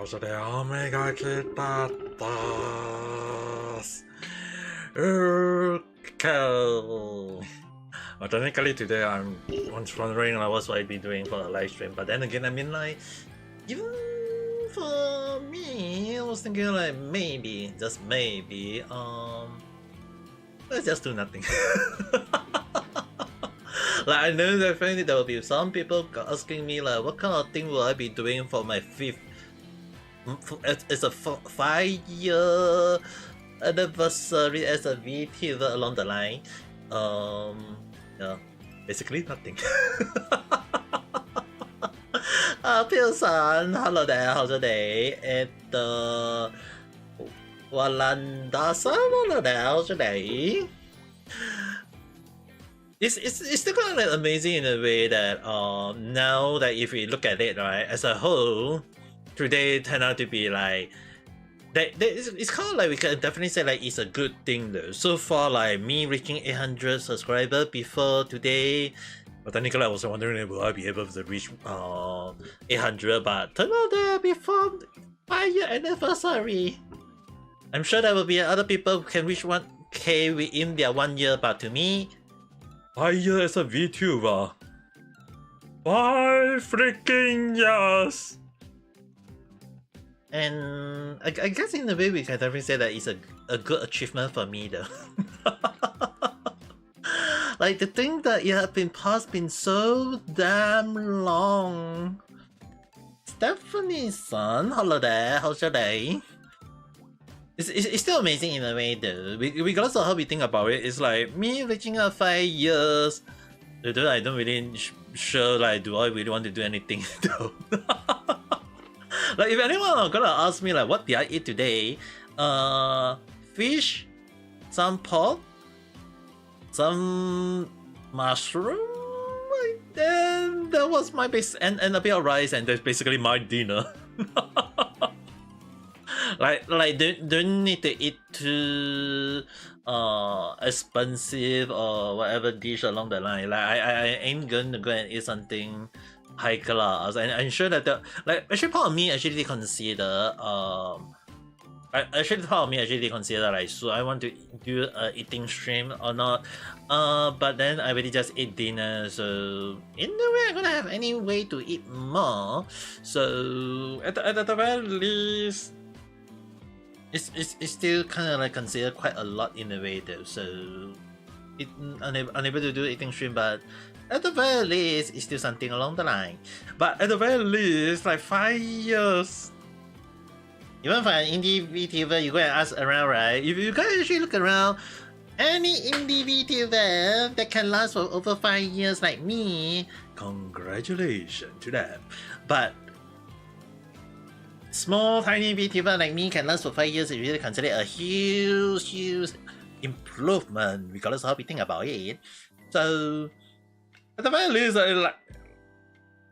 それ雨が来たです。Okay. Well, technically today I was wondering like, what I'd be doing for a live stream, but then again, I mean like, even for me, I was thinking like maybe, just maybe, let's just do nothing. Like I know definitely there will be some people asking me like, what kind of thing will I be doing for my fifth? It's a 5-year anniversary as a VTuber along the line. Yeah, basically nothing. Pio-san, hello there, how's your day? Walanda-san, hello there, how's your day? It's still kind of like amazing in a way that now that if we look at it right as a whole, today turned out to be like it's kind of like we can definitely say like it's a good thing though. So far, like me reaching 800 subscribers before today, but technically I was wondering will I be able to reach 800, but turned out that before 5-year anniversary. I'm sure there will be other people who can reach 1K within their 1 year, but to me, 5 years as a VTuber. 5 freaking years! And I guess in a way we can definitely say that it's a good achievement for me though. Like the thing that it has been past been so damn long. Stephanie-san, hello there, how's your day? It's still amazing in a way though. Regardless of how we think about it, it's like me reaching out 5 years. Though I don't really sure like do I really want to do anything though. Like if anyone are gonna ask me like what did I eat today? Fish, some pork, some mushroom, and that was my base and a bit of rice, and that's basically my dinner. like don't need to eat too expensive or whatever dish along the line. Like I ain't gonna go and eat something high class, and I'm sure that like actually part of me actually consider consider like, so I want to do a eating stream or not, but then I already just ate dinner, so in no way I'm gonna have any way to eat more. So at the very least, it's still kind of like considered quite a lot in a way though. So unable to do eating stream, but at the very least, it's still something along the line. But at the very least, like 5 years. Even for an indie VTuber, you go and ask around, right? If you guys actually look around, any indie VTuber that can last for over 5 years like me, congratulations to them. But small, tiny VTuber like me can last for 5 years is really considered a huge improvement, regardless of how we think about it. So at the very least,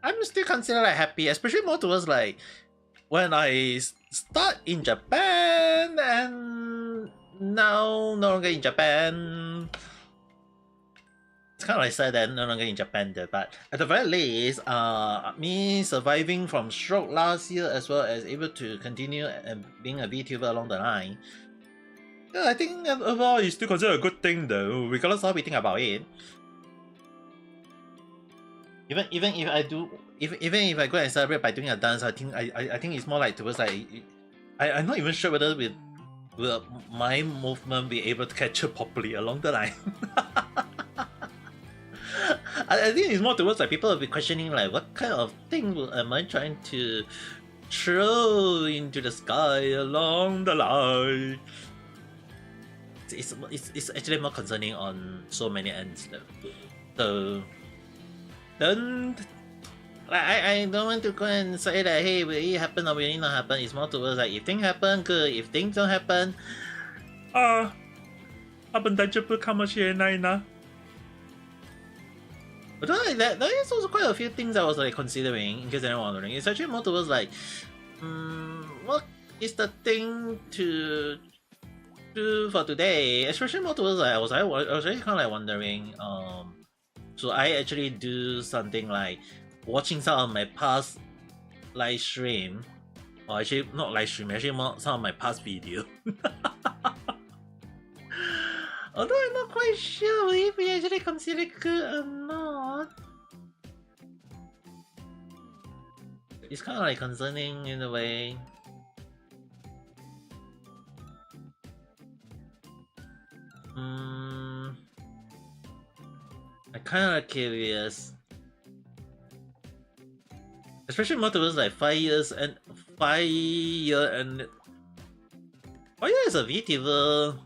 I'm still considered like happy, especially more towards like when I start in Japan and now no longer in Japan. It's kind of like sad that no longer in Japan though, but at the very least, me surviving from stroke last year as well as able to continue being a VTuber along the line. Yeah, I think overall it's still considered a good thing though, regardless of how we think about it. Even if I do, even if I go and celebrate by doing a dance, I think it's more like towards like I'm not even sure whether will my movement be able to catch up properly along the line. I think it's more towards like people will be questioning like what kind of thing am I trying to throw into the sky along the line. It's actually more concerning on so many ends though. So don't like I don't want to go and say that hey will it happen or will it not happen. It's more towards like if things happen good, if things don't happen, 本来就不看不起人呢。But like that is also quite a few things I was like considering, in case anyone wondering. It's actually more towards like, what is the thing to do for today? Especially more towards like I was really kind of like wondering, so I actually do something like watching some of my past live stream or actually not live stream, actually more some of my past video. Although I'm not quite sure if we actually consider it good or not. It's kind of like concerning in a way. I'm kind of curious. Especially more towards like 5 years and 5 year and 5 years as a VTuber.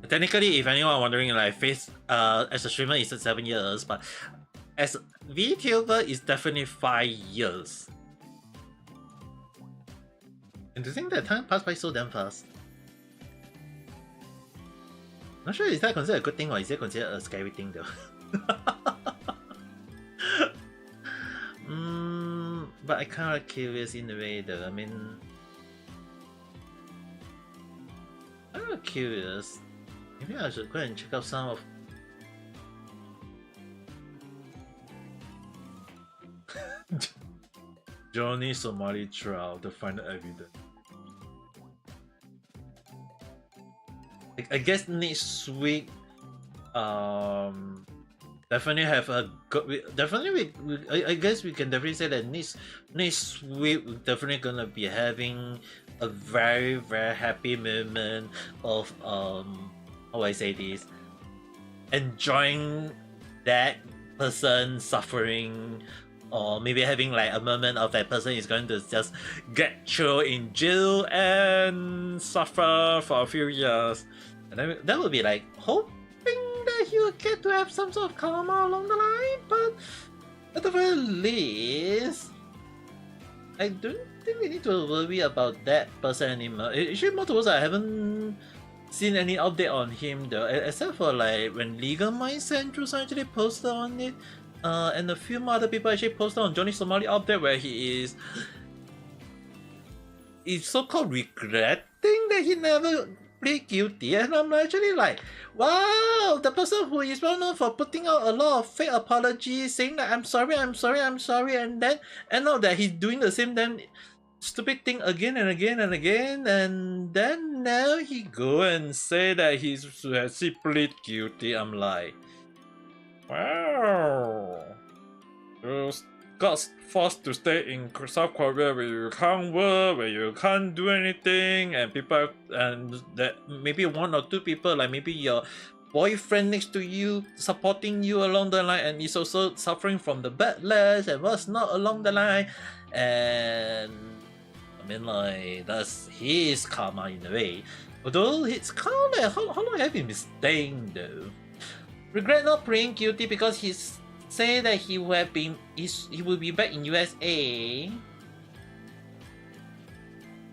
Technically, if anyone wondering, like face as a streamer is 7 years, but as a VTuber is definitely 5 years. And to think that time passed by so damn fast. Not sure is that considered a good thing or is it considered a scary thing though. But I kind of curious in a way though. I mean, I'm curious. Maybe I should go and check out some of. Johnny Somali trial to find evidence. I guess next week, definitely have a good. Definitely, I guess we can definitely say that next week we're definitely gonna be having a very happy moment of how do I say this? Enjoying that person suffering. Or maybe having like a moment of that person is going to just get thrown in jail and suffer for a few years. And then that would be like hoping that he will get to have some sort of karma along the line, but at the very least, I don't think we need to worry about that person anymore. Actually, more towards I haven't seen any update on him though, except for like when Legal Minds and Drew actually posted on it. And a few other people actually posted on Johnny Somali update where he is so-called regretting that he never plead guilty, and I'm actually like, wow, the person who is well known for putting out a lot of fake apologies, saying that I'm sorry, and then end up that he's doing the same damn stupid thing again and again, and then now he go and say that he plead guilty. I'm like, wow, you got forced to stay in South Korea where you can't work, where you can't do anything, and people, and that maybe 1 or 2 people, like maybe your boyfriend next to you, supporting you along the line, and is also suffering from the backlash and what's not along the line, and I mean like that's his karma in a way. Although it's kind of like how long have you been staying though? Regret not pleading guilty because he's say that he will be back in USA.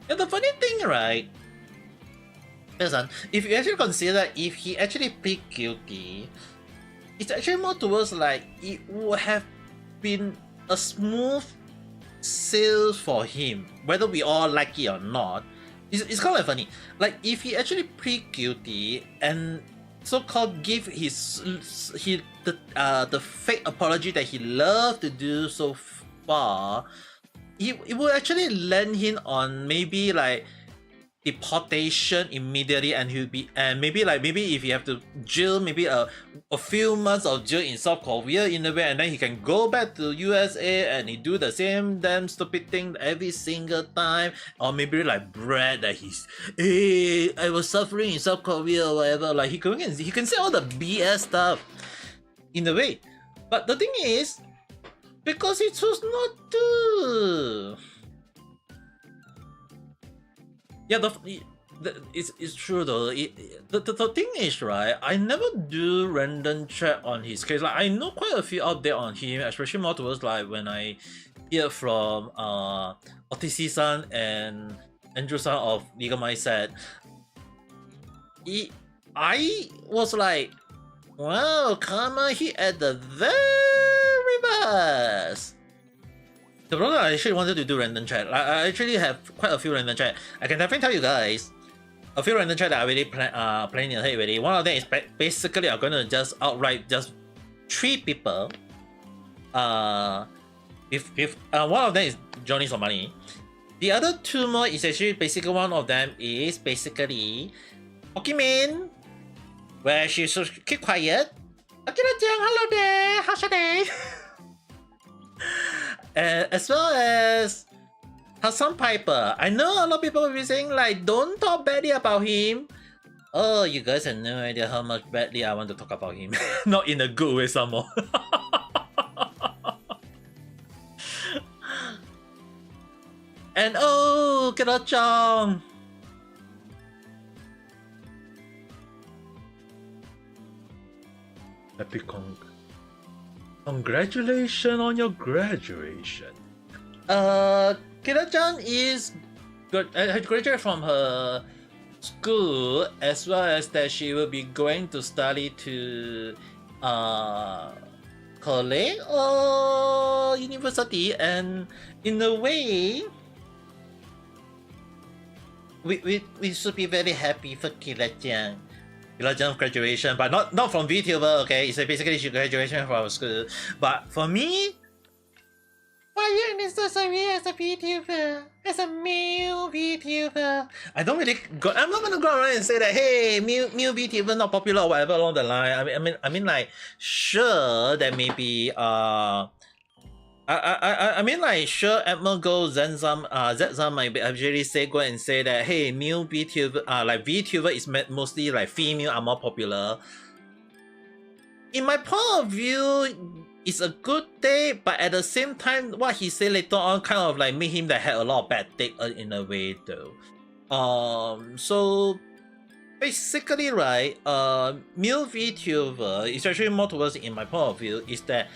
And the funny thing, right? Listen, if you actually consider if he actually plead guilty, it's actually more towards like it would have been a smooth sail for him, whether we all like it or not. It's kind of funny. Like if he actually plead guilty and so-called give the fake apology that he loved to do so far, it will actually land him on maybe like deportation immediately, and he'll be, and maybe if you have to jail, maybe a few months of jail in South Korea in a way, and then he can go back to USA and he do the same damn stupid thing every single time, or maybe like Brad that he's I was suffering in South Korea or whatever, like he can say all the BS stuff in a way. But the thing is, because he chose not to. Yeah, it's true though. The thing is, right, I never do random check on his case. Like I know quite a few update on him, especially more towards like when I hear from OTC-san and Andrew-san of Legal Mindset. I was like, wow, karma hit at the very best. The problem I actually wanted to do random chat. I actually have quite a few random chat. I can definitely tell you guys a few random chat that I already planning ahead already. One of them is basically I'm gonna just outright just 3 people. If one of them is Johnny Somali. The other two more is actually basically one of them is basically Pokemon, where she should keep quiet. Akira-chan, hello there, how's your day? As well as Hassan Piper. I know a lot of people will be saying like, don't talk badly about him. Oh, you guys have no idea how much badly I want to talk about him. Not in a good way some more. And oh, Kira-chan. Happy congratulations on your graduation. Kira-chan is graduated from her school, as well as that she will be going to study to college or university, and in a way we should be very happy for Kira-chan. Kira-chan's graduation, but not from VTuber, okay? It's basically she graduation from our school. But for me, why are you necessary as a VTuber? As a male VTuber? I don't really go, I'm not gonna go around and say that, hey, male VTuber not popular or whatever along the line. I mean like, sure, there may be I mean like, sure, Ame Zenzam might be actually go and say that, hey, male VTuber, like VTuber is mostly like female are more popular. In my point of view, it's a good thing, but at the same time, what he said later on kind of like made him that had a lot of bad take in a way though. So basically, right, male VTuber, especially more towards in my point of view, is that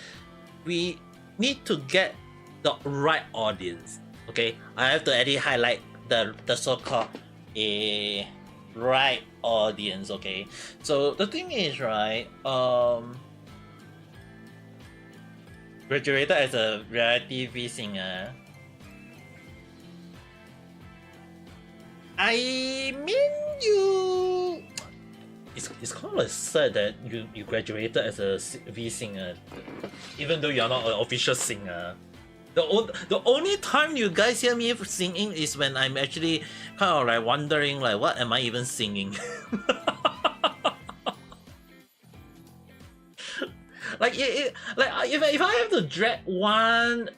we need to get the right audience. Okay, I have to actually highlight the so-called a right audience. Okay, so the thing is, right, graduated as a reality TV singer. I mean, you. It's kind of sad that you graduated as a V singer, even though you're not an official singer. The only time you guys hear me singing is when I'm actually kind of like wondering like, what am I even singing? Like if I have to drag one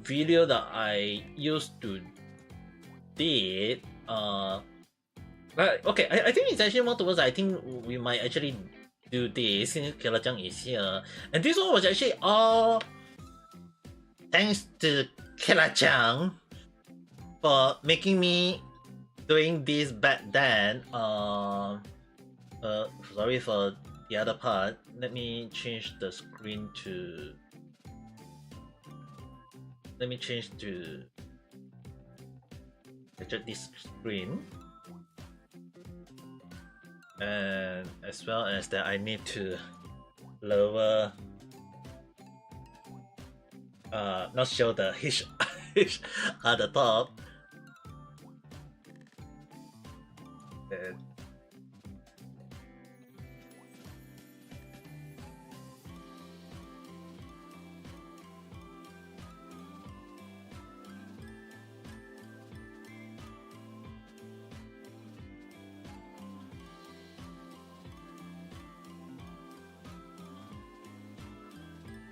video that I used to did okay, I think it's actually more towards, I think we might actually do this since Kira-chan is here, and this one was actually all thanks to Kira-chan for making me doing this back then. Sorry for the other part. Let me change the screen to. Let me change to this screen. And as well as that, I need to lower, not show the H at the top. And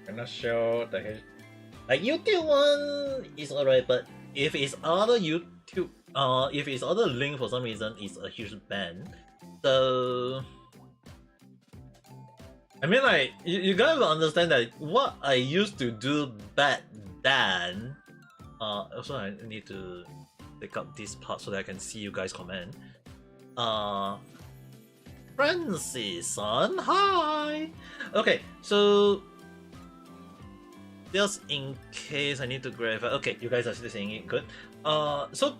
I'm not sure the H. Like YouTube one is alright, but if it's other YouTube, if it's other link for some reason, it's a huge ban. So I mean, like you guys will understand that what I used to do back then. Also I need to pick up this part so that I can see you guys comment. Francis on hi. Okay, so just in case I need to grab it. Okay, you guys are still saying it, good. So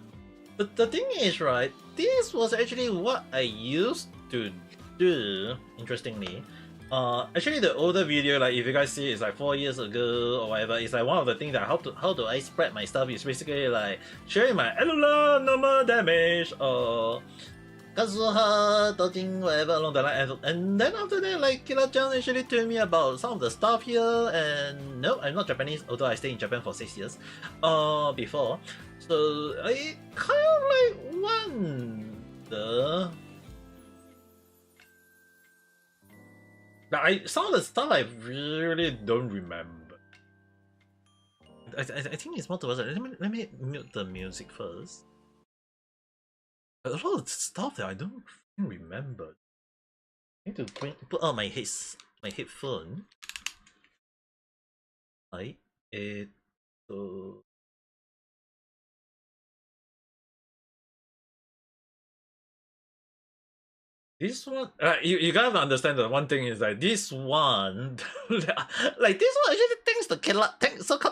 the thing is, right, this was actually what I used to do, interestingly. Actually the older video, like if you guys see, it's like 4 years ago or whatever. It's like one of the things that how do I spread my stuff is basically like sharing my normal damage or Kazuha talking whatever along the line, and then after that, like Kira-chan actually told me about some of the stuff here, and no, I'm not Japanese, although I stayed in Japan for 6 years, before, so I kind of like wonder. Some of the stuff I really don't remember. I think it's more towards. Let me mute the music first. A lot of stuff that I don't remember. I need to put on my headphone. Right. So this one, you gotta understand that one thing is that this one, like this one actually thanks to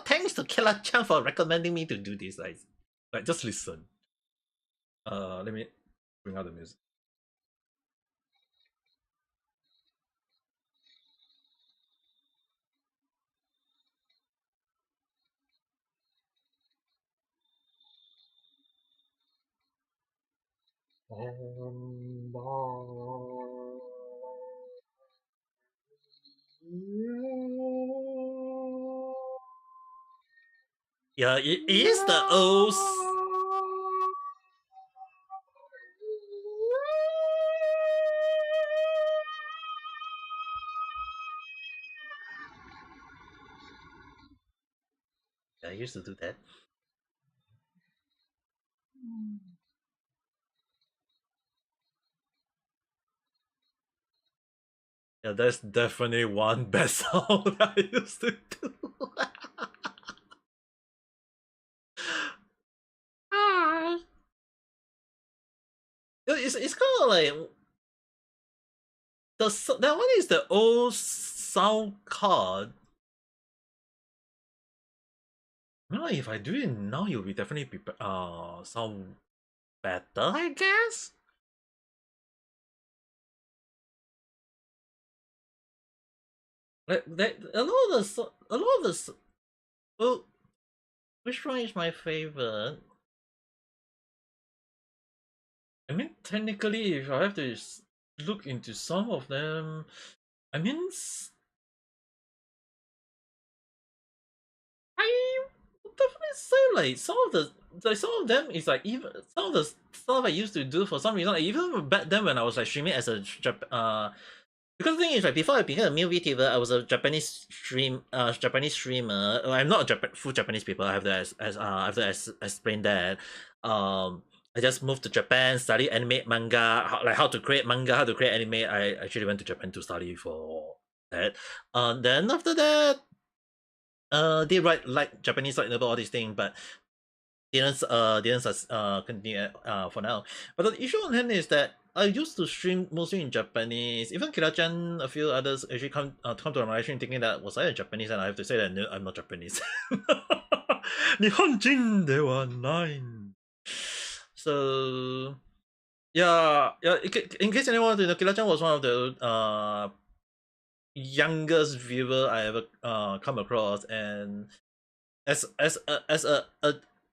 thanks to Killa-chan for recommending me to do this. Like just listen. Let me bring out the music. Yeah, it is the old. Yeah, I used to do that. Yeah, that's definitely one best song that I used to do. It's kind of like that one is the old sound card. No, if I do it now, you'll be definitely sound better, I guess. Like that, a lot of the. Well, which one is my favorite? I mean, technically, if I have to look into some of them, I mean, I would definitely say like some of them is like even some of the stuff I used to do for some reason, like, even back then when I was like streaming as a because the thing is like before I became a new VTuber, I was a Japanese streamer. I'm not a full Japanese people. I have to explain that. I just moved to Japan, study anime manga, how to create manga, how to create anime. I actually went to Japan to study for that. Then after that, they write like Japanese like all these things, but didn't continue for now. But the issue on hand is that I used to stream mostly in Japanese. Even Kira-chan, a few others actually come to my live stream thinking that was I a Japanese, and I have to say that no, I'm not Japanese. 日本人ではない。So yeah, in case anyone wants to know, Kira-chan was one of the youngest viewer I ever come across, and as a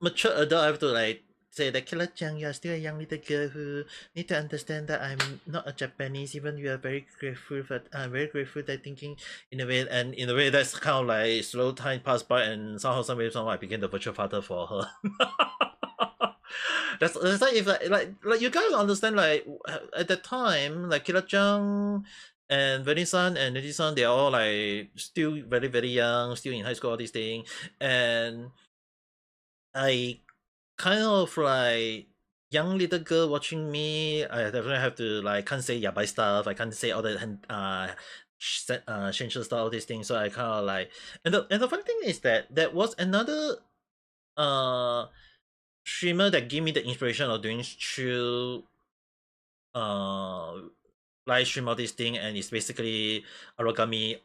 mature adult, I have to like say that Killer-chan, you are still a young little girl who need to understand that I'm not a Japanese. Even we are very grateful for very grateful that thinking in a way, and in a way that's kind of like slow time passed by, and somehow I became the virtual father for her. That's like if like you gotta understand like at that time like Killer-chan and Venisan and Nijisan, they're all like still very very young, still in high school, all these things, and I kind of like young little girl watching me. I definitely have to like can't say yabai stuff. I can't say all the sensual stuff, all these things. So I kind of like, and the funny thing is that there was another uh streamer that gave me the inspiration of doing chill live stream all this thing, and it's basically origami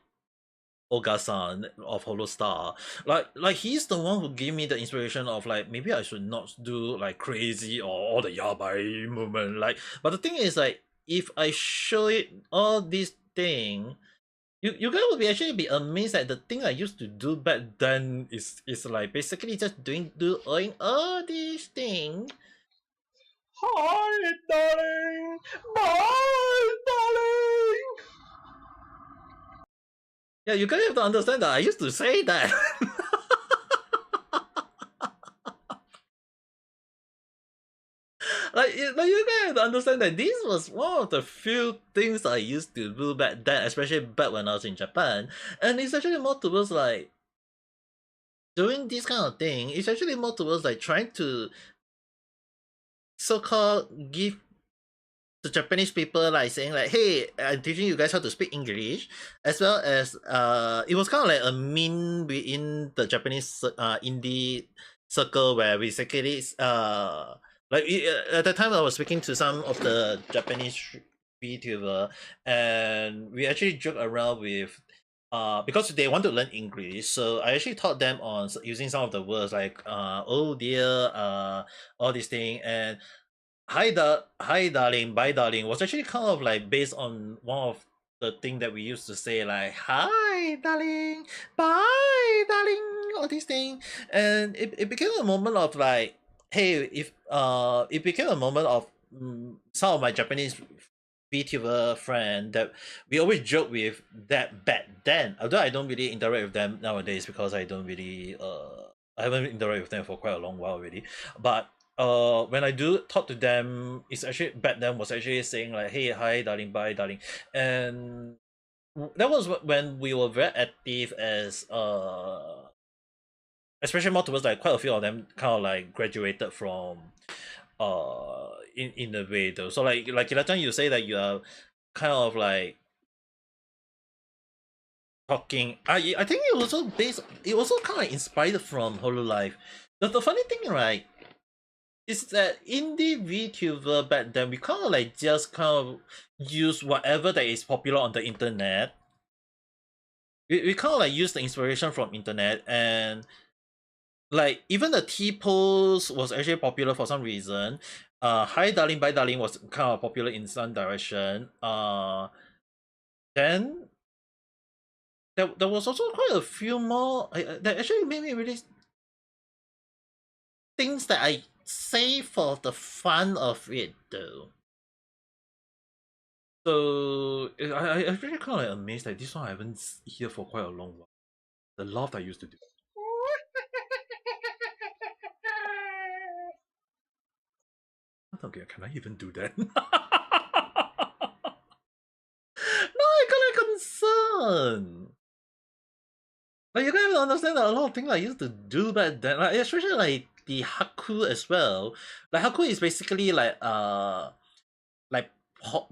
Ogasan of Holostar. Like he's the one who gave me the inspiration of like maybe I should not do like crazy or all the yabai movement. Like, but the thing is like if I show it all these thing, you guys will be actually be amazed that the thing I used to do back then is like basically just doing all these things. Hi, darling. Bye, darling. Yeah, you guys have to understand that I used to say that. like you guys have to understand that this was one of the few things I used to do back then, especially back when I was in Japan. And it's actually more towards like doing this kind of thing. It's actually more towards like trying to so-called give the Japanese people like saying like, "Hey, I'm teaching you guys how to speak English," as well as it was kind of like a meme within the Japanese indie circle where we basically like at the time I was speaking to some of the Japanese VTuber, and we actually joke around with. Because they want to learn English, so I actually taught them on using some of the words like "oh dear," all these things, and hi darling, bye darling was actually kind of like based on one of the thing that we used to say like hi darling, bye darling, all these things. And it became a moment of like, hey, if it became a moment of some of my Japanese VTuber friend that we always joke with that back then, although I don't really interact with them nowadays because I don't really I haven't interacted with them for quite a long while already. But when I do talk to them, it's actually back then was actually saying like, hey, hi darling, bye darling. And that was when we were very active as especially more towards like quite a few of them kind of like graduated from in a way though. So like Kira-chan, you say that you are kind of like talking. I think it also kind of inspired from Hololive. The funny thing, right, is that indie VTuber back then we kind of like just kind of use whatever that is popular on the internet. We kind of like use the inspiration from internet, and like even the T-pose was actually popular for some reason. Hi darling, bye darling was kind of popular in some direction. Then there was also quite a few more that actually made me really things that I say for the fun of it though. So I really kind of amazed that this one I haven't hear for quite a long while. The laugh I used to do. Okay, can I even do that? No, I got a concern. Like you gotta understand that a lot of things I used to do back then, like especially like the haku as well. Like haku is basically like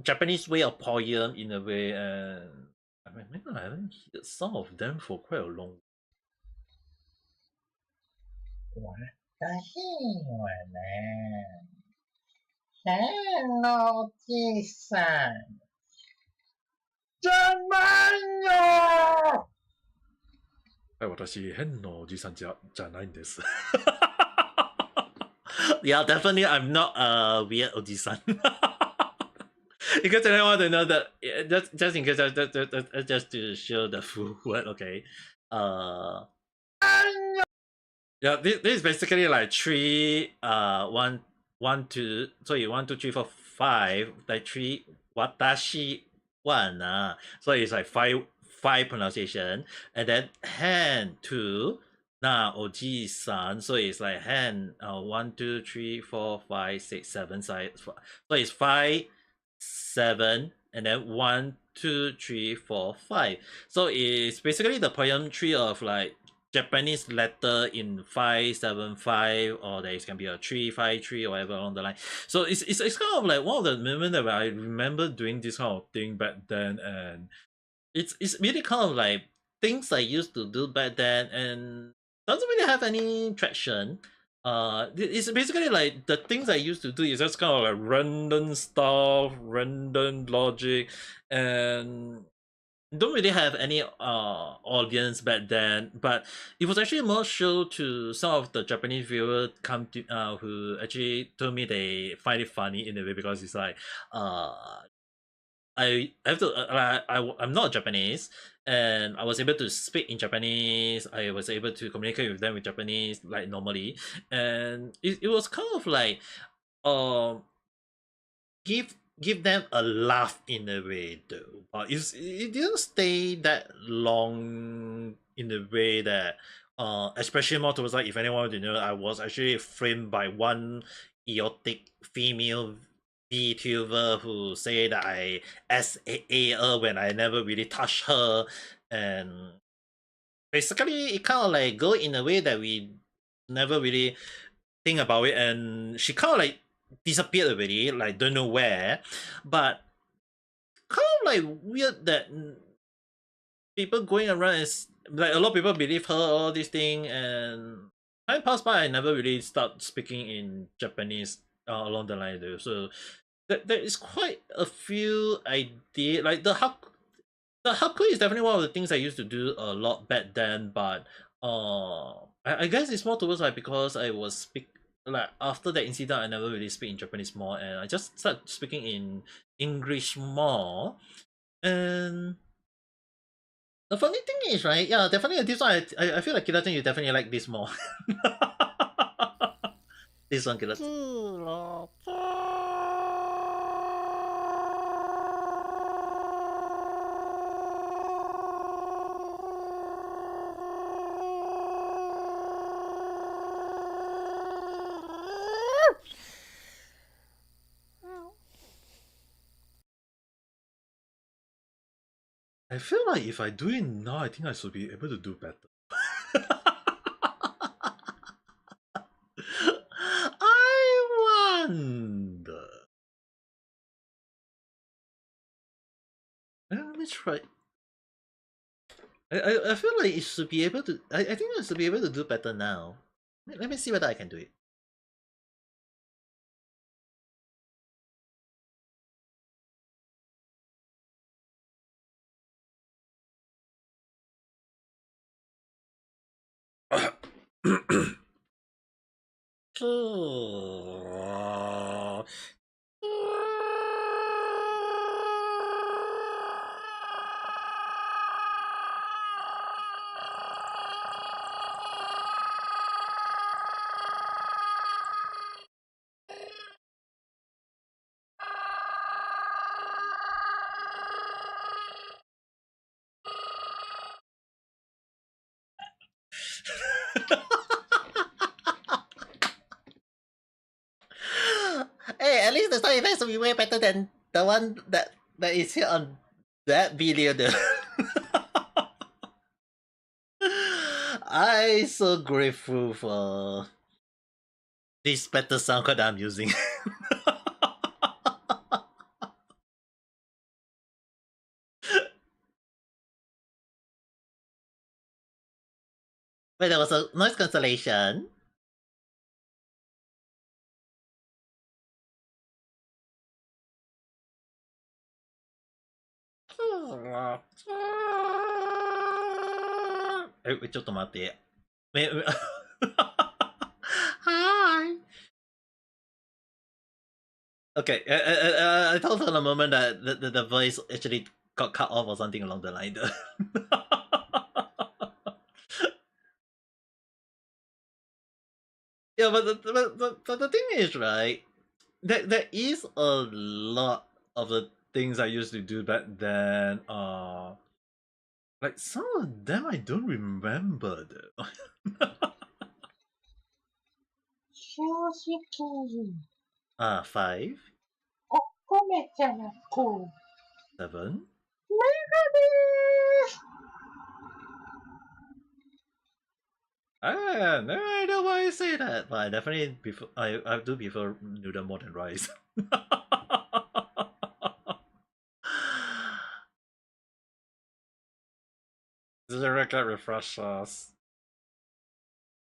Japanese way of poem in a way, and I mean maybe I haven't heard some of them for quite a long. 私はね、変なおじいさんじゃないよ。はい、私変なおじさんじゃないんです。Yeah, definitely I'm not a weird ojisan. In case anyone want to know that, just in case, just to show the full word, okay. Yeah, this is basically like three, one, two, sorry, 1, 2, 3, 4, 5, like three, watashi, one, so it's like five pronunciation, and then hand, two, na oji-san, so it's like hand, 1, 2, 3, 4, 5, 6, 7, so it's 5, 7, and then 1, 2, 3, 4, 5. So it's basically the poem tree of like Japanese letter in 5, 7, 5, or there can be a 3, 5, 3 or whatever along the line. So it's kind of like one of the moments that I remember doing this kind of thing back then, and it's really kind of like things I used to do back then and doesn't really have any traction. It's basically like the things I used to do is just kind of like random stuff, random logic, and don't really have any audience back then, but it was actually more show to some of the Japanese viewers come to who actually told me they find it funny in a way because it's like I have to I'm not Japanese, and I was able to speak in Japanese. I was able to communicate with them with Japanese like normally, and it was kind of like um give them a laugh in a way though, but it didn't stay that long in the way that especially more towards like if anyone would know I was actually framed by one erotic female VTuber who say that I SAA her when I never really touched her, and basically it kind of like go in a way that we never really think about it, and she kind of like disappeared already, like don't know where, but kind of like weird that people going around is like a lot of people believe her all this thing, and time passed by I never really start speaking in Japanese along the line though, so there is quite a few idea like the haku is definitely one of the things I used to do a lot back then, but I guess it's more towards like because I was like after that incident I never really speak in Japanese more, and I just start speaking in English more. And the funny thing is, right? Yeah, definitely this one. I feel like Kira-chan, you definitely like this more. This one, Kira. I feel like if I do it now, I think I should be able to do better. I wonder. Let me try. I feel like it should be able to. I think I should be able to do better now. Let me see whether I can do it. Hey, at least the sound effects will be way better than the one that is here on that video though. I so grateful for this better sound card I'm using. Wait, there was a noise cancellation. Wait, ちょっと待って。Hi. Okay, I thought for a moment that the voice actually got cut off or something along the line. Yeah, but the thing is, right? There is a lot of the things I used to do back then. Like some of them I don't remember though. 正直、5, お米じゃなく、 7. No idea why I say that, but I definitely prefer. I do prefer noodle more than rice. Zero get refresh sauce.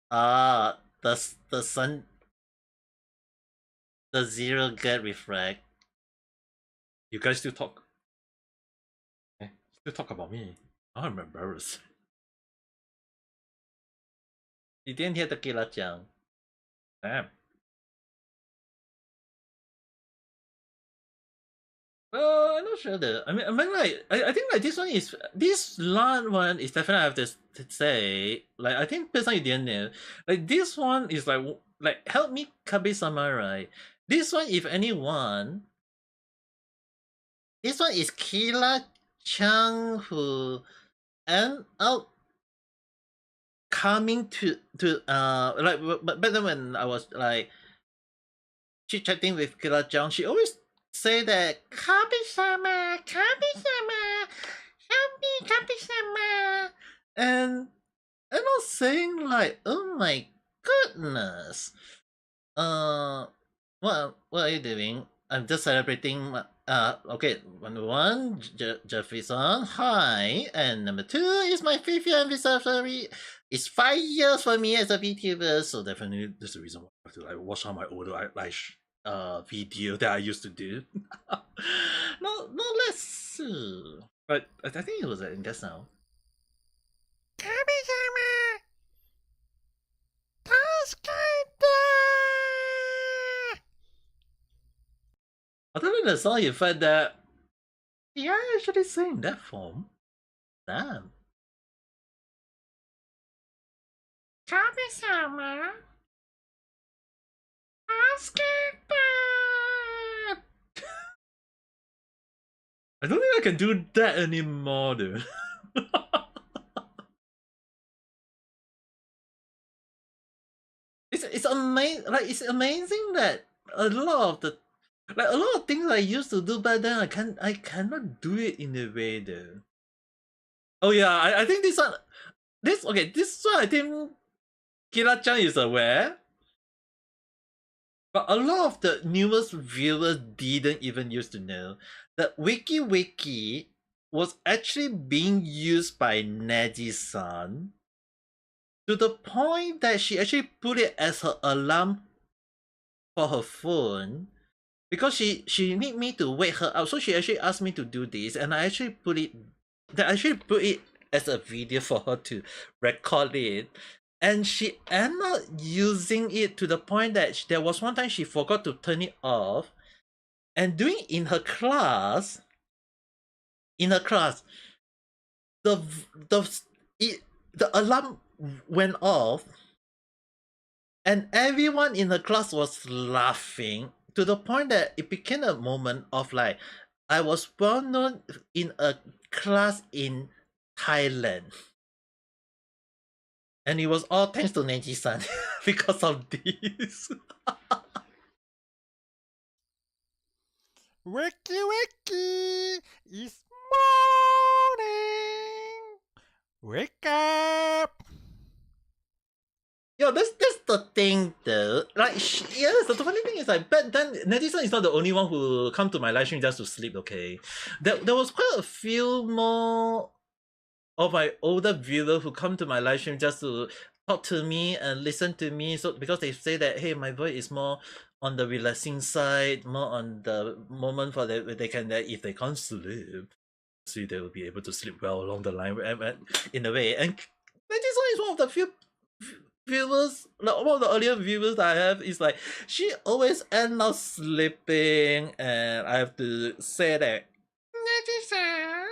The sun, the zero get refract. You guys still talk. Still talk about me. I'm embarrassed. You didn't hear Tequila-chan. Damn. I'm not sure though. I mean, like, I think like this LAN one is definitely I have to say. Like, I think based on you didn't know, like this one is like help me Kabe-sama, right? This one, if anyone, This one is Kila Chang who end up coming to like but back then when I was like chit chatting with Kila Chang, she always say that Kabi-sama, Kabi-sama, help me, Kabi-sama, and I was saying like, oh my goodness, uh, what are you doing? I'm just celebrating my, okay, number one, Jeffreyson, hi, and number two is my 5th year anniversary. It's 5 years for me as a VTuber, so definitely there's a reason why I have to like watch all my older video that I used to do. No less, but I think it was in that now. Other than the song effect that yeah, I actually sing that form. Damn. Kabi-sama. I don't think I can do that anymore, dude. it's amazing. Like it's amazing that a lot of things I used to do back then I cannot do it in a way though. Oh yeah, I think this one I think Kira-chan is aware. But a lot of the newest viewers didn't even used to know that Wiki was actually being used by Neji-san to the point that she actually put it as her alarm for her phone because she need me to wake her up. So she actually asked me to do this, and I actually put it as a video for her to record it. And she ended up using it to the point that there was one time she forgot to turn it off, and doing in her class, the the alarm went off, and everyone in the class was laughing to the point that it became a moment of like, I was well known in a class in Thailand. And it was all thanks to Neji-san because of this. Wiki, it's morning. Wake up. Yo, that's the thing though. Like, yes, the funny thing is like back then, Neji-san is not the only one who come to my live stream just to sleep. Okay, there was quite a few more of my older viewers who come to my live stream just to talk to me and listen to me. So because they say that hey, my voice is more on the relaxing side, more on the moment for that they can if they can't sleep, see they will be able to sleep well along the line in a way. And this one is one of the few viewers, like one of the earlier viewers that I have is like she always end up sleeping, and I have to say that Neji-san,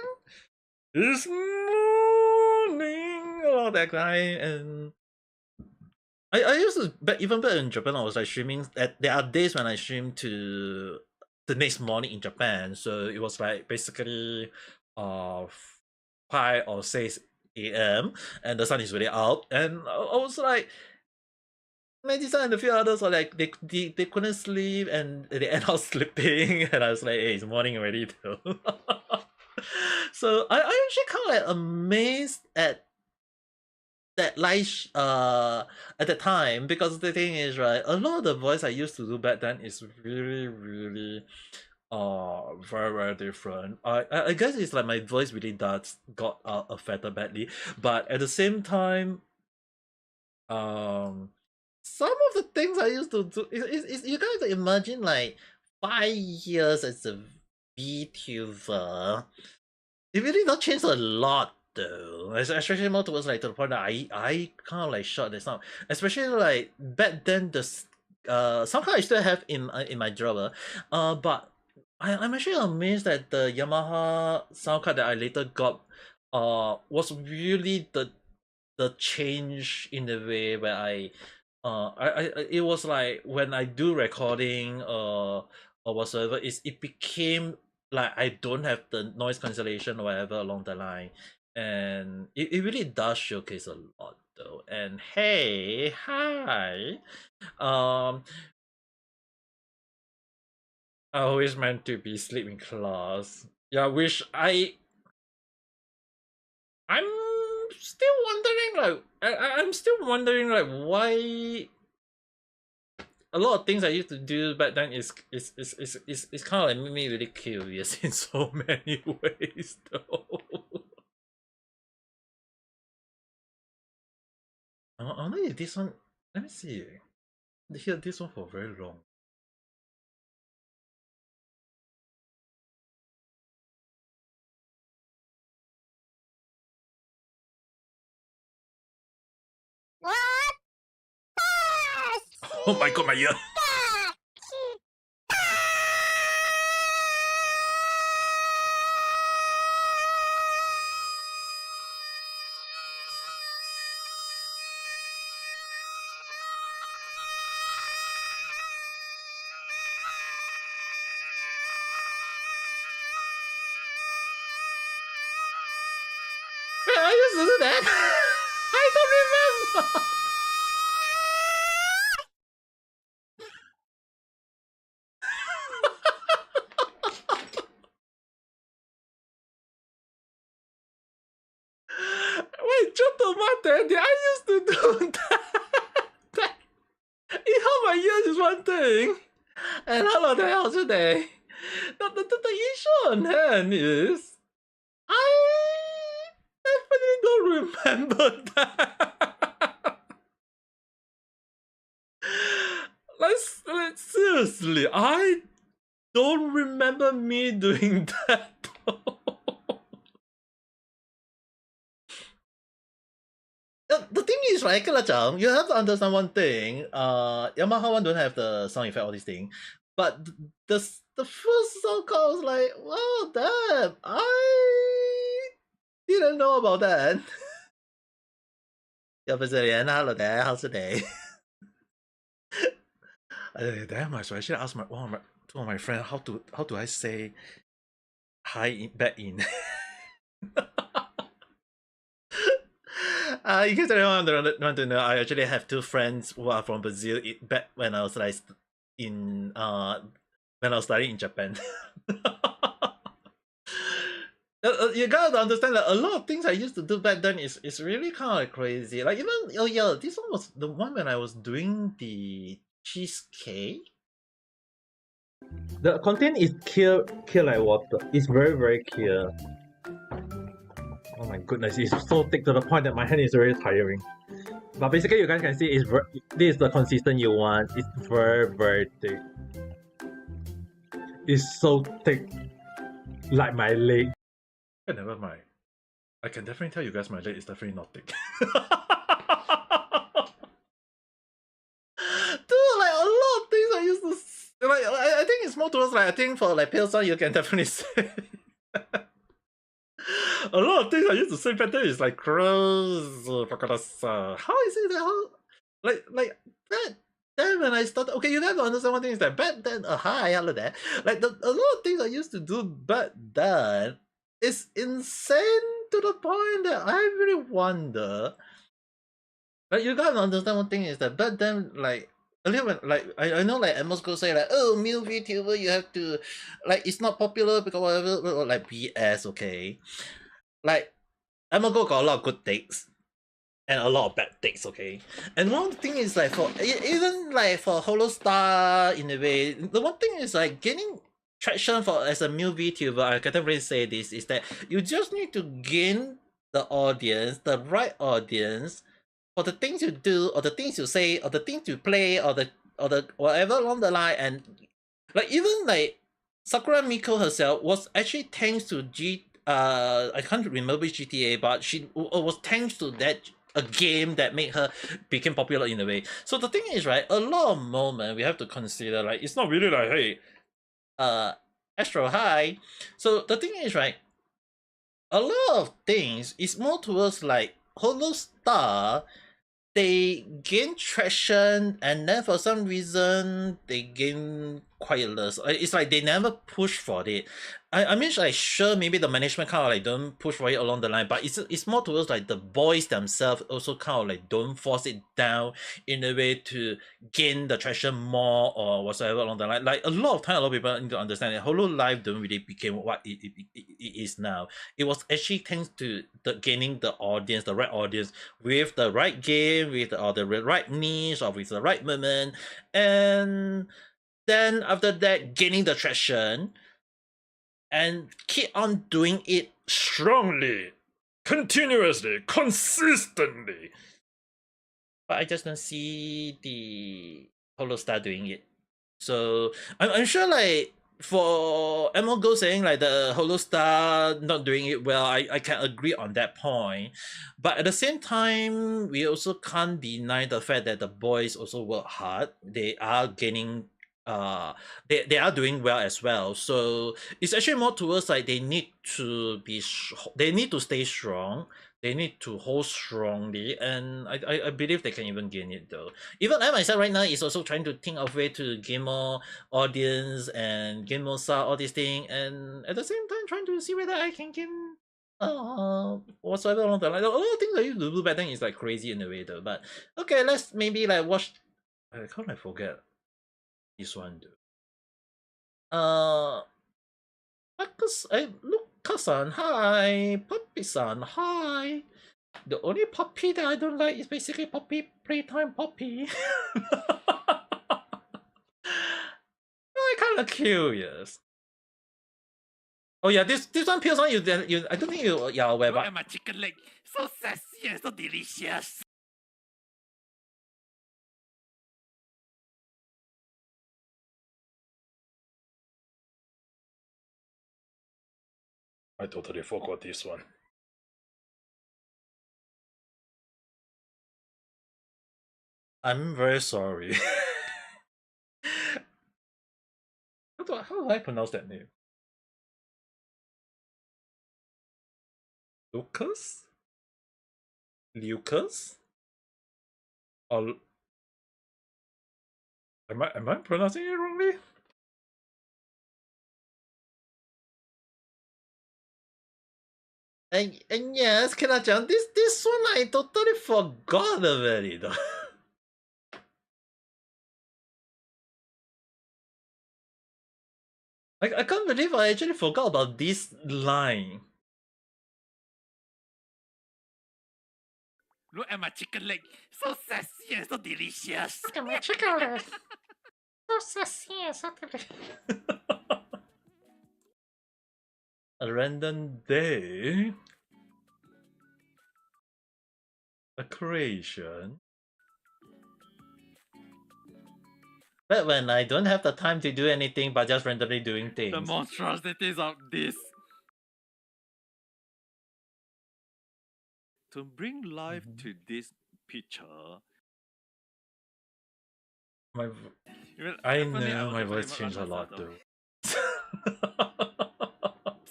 it's morning, all that kind. And I used to even back in Japan I was like streaming there are days when I stream to the next morning in Japan, so it was like basically 5 or 6 a.m. and the sun is really out, and I was like Magisa and a few others are like they couldn't sleep and they end up sleeping, and I was like, hey, it's morning already though. So I actually kind of like amazed at that live at the time, because the thing is right, a lot of the voice I used to do back then is really very different. I guess it's like my voice really does got affected badly, but at the same time some of the things I used to do is you guys imagine like 5 years as a VTuber, it really not changed a lot though. Especially more towards like to the point that I kind of like shot this out. Especially like back then the somehow I still have in my drawer, but I'm actually amazed that the Yamaha sound card that I later got was really the change in the way where it was like when I do recording or whatsoever, it became like I don't have the noise cancellation or whatever along the line, and it really does showcase a lot though. And hey, hi, um, I always meant to be sleep in class. Yeah, wish I'm still wondering like I'm still wondering like why a lot of things I used to do back then is kind of like made me really curious in so many ways though. Only this one. Let me see. Hear this one for very long. What? Oh my god, my ear. I used to do that. I don't remember. Wait, Kyoto Mate, I used to do that. My ears is one thing. And hello there, how's your day? The issue on hand is I definitely don't remember that. Let's seriously, I don't remember me doing that though. The thing is, right, Kalachang, you have to understand one thing. Yamaha one don't have the sound effect, all these things. But the first sound call was like, wow, damn, I didn't know about that. Yeah, Brazilian, hello there, how's the day? Damn, I should actually ask two of my friends how do I say hi back in. In case anyone want to know, I actually have two friends who are from Brazil back when I was like in when I was studying in Japan. You gotta understand that a lot of things I used to do back then is really kind of like crazy. Like even this one was the one when I was doing the cheesecake. The content is clear like water. It's very clear. Oh my goodness, it's so thick to the point that my hand is very tiring. But basically, you guys can see this is the consistent you want. It's very thick. It's so thick, like my leg. Okay, never mind. I can definitely tell you guys my leg is definitely not thick. Dude, like a lot of things I used to like. I think it's more towards like I think for like Pilsen you can definitely say. A lot of things I used to say back then is like gross. How is it that like that? Then when I started, okay, you have to understand one thing is that back then, hi, hello there. Like a lot of things I used to do back then is insane to the point that I really wonder. Like you gotta understand one thing is that back then, like earlier when like I know like Amos go say like, oh, male VTuber you have to like it's not popular because whatever like BS, okay. Like Amos got a lot of good takes and a lot of bad takes, okay. And one thing is like for even like for Holostar in a way, the one thing is like getting traction for as a new VTuber, I can definitely say this is that you just need to gain the audience, the right audience for the things you do or the things you say or the things you play or the whatever along the line. And like even like Sakura Miko herself was actually thanks to I can't remember which GTA, but she was thanks to that a game that made her became popular in a way. So the thing is, right, a lot of moment we have to consider like it's not really like, hey, Astro, hi. So the thing is, right, a lot of things is more towards like Holostar. They gain traction and then for some reason they gain quietness. It's like they never push for it. I mean, like, sure, maybe the management kind of like don't push for it along the line, but it's more towards like the boys themselves also kind of like don't force it down in a way to gain the traction more or whatsoever along the line. Like a lot of time, a lot of people need to understand that Hollow Life don't really became what it is now. It was actually thanks to the gaining the audience, the right audience, with the right game, with the right niche, or with the right moment, and then after that gaining the traction and keep on doing it strongly, continuously, consistently. But I just don't see the Holo Star doing it. So I'm sure like for Amo Go saying like the Holo Star not doing it well, I can agree on that point. But at the same time, we also can't deny the fact that the boys also work hard. They are gaining they are doing well as well. So it's actually more towards like they need to they need to stay strong, they need to hold strongly, and I believe they can even gain it though. Even I myself right now is also trying to think of way to gain more audience and gain more star, all these things, and at the same time trying to see whether I can gain whatsoever along the line. A lot of things I used to do back then is like crazy in a way though. But okay, let's maybe like watch. I can't forget this one though. Lucas-san, hi. Puppy-san, hi. The only puppy that I don't like is basically Puppy Playtime Puppy. I'm kind of curious. Oh yeah, this one Pills on you. I don't think you're aware. Look at my chicken leg, so sassy and so delicious. I totally forgot this one. I'm very sorry. How do I pronounce that name? Lucas? Lucas? Or am I pronouncing it wrongly? And yes, Kena-chan, this one I totally forgot about it. I can't believe I actually forgot about this line. Look at my chicken leg, so sassy and so delicious. Look at my chicken leg. So sassy and so delicious. A random day. A creation. But when I don't have the time to do anything but just randomly doing things. The monstrosities of this. To bring life to this picture. I know my voice changed a lot though.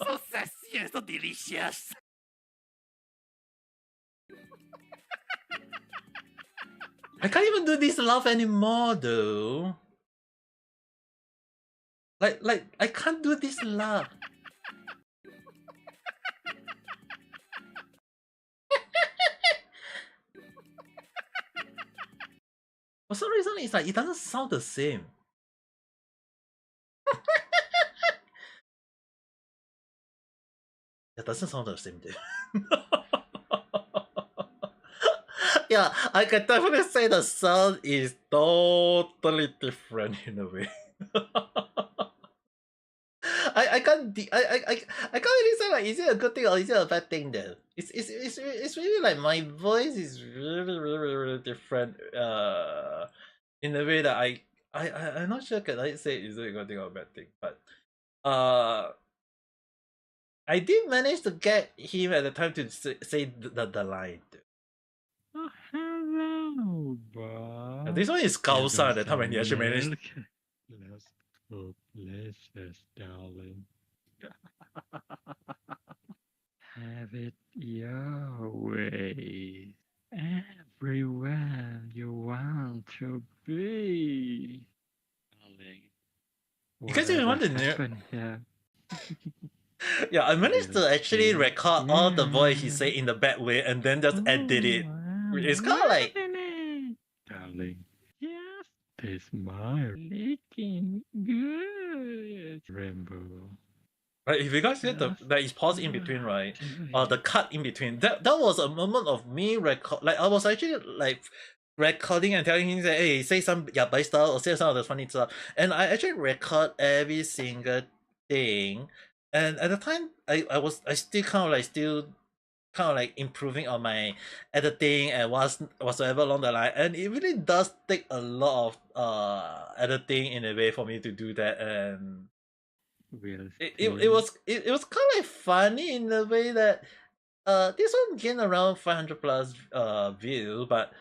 So sassy and so delicious. I can't even do this laugh anymore though. Like I can't do this laugh. For some reason it's like it doesn't sound the same. It doesn't sound the same though. Yeah, I can definitely say the sound is totally different in a way. I can't really say like is it a good thing or is it a bad thing though? It's really like my voice is really different in a way that I'm not sure can I say is it a good thing or a bad thing, but I did manage to get him at the time to say the line. Oh, hello, Bob. This one is Kausa at the time when he actually managed. Let's hope delicious, darling. Have it your way. Everywhere you want to be. Darling, You guys even want to know? happened here? Yeah, I managed to actually Really? record all the voice he said in the bad way and then just edit it. It's kind of like, Darling, yes, they smile. Looking good. Rainbow. right, if you guys hear the that is pause in between, right? Or the cut in between. That was a moment of me record. Like I was actually like recording and telling him that hey, say some yabai stuff or say some of the funny stuff, and I actually record every single thing. And at the time, I still kind of like improving on my editing and whatsoever along the line, and it really does take a lot of editing in a way for me to do that. And Will it was kind of like funny in the way that this one gained around 500 plus views, but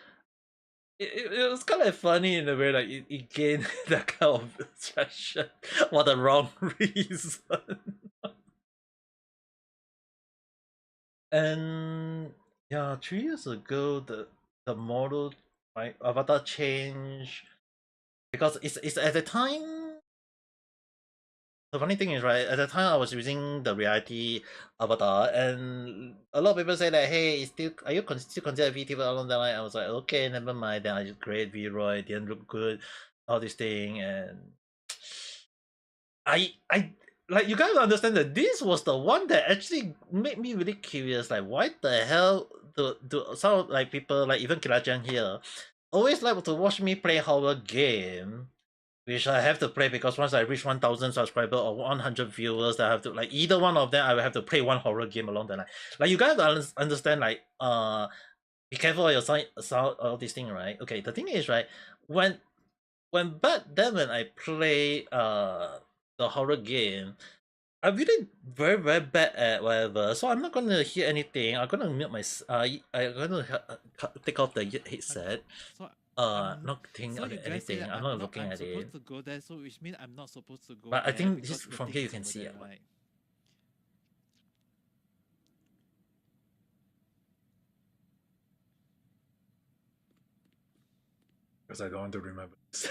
it was kind of funny in the way that it gained that kind of attraction for the wrong reason. And yeah, 3 years ago the model, my avatar changed because it's at the time. The funny thing is, right, at the time I was using the reality avatar, and a lot of people say that, hey, are you still consider VTuber along that line? I was like, okay, never mind. Then I just create V-Roy, didn't look good, all this thing, and I like you guys understand that this was the one that actually made me really curious. Like, why the hell do some like people like even Kirajan here always like to watch me play horror game? Which I have to play because once I reach 1,000 subscribers or 100 viewers, I have to like either one of them. I will have to play one horror game along the line. Like you guys understand, like be careful of your sound, all this thing, right? Okay, the thing is, right, when back then when I play the horror game, I'm really very bad at whatever. So I'm not gonna hear anything. I'm gonna mute my. I'm gonna take off the headset. Not thinking So you guys say anything. that I'm not looking at it. supposed to go there, so which means I'm not supposed to go But I there think because this the from thing here you is can over see there, it. right? Because I don't want to remember this.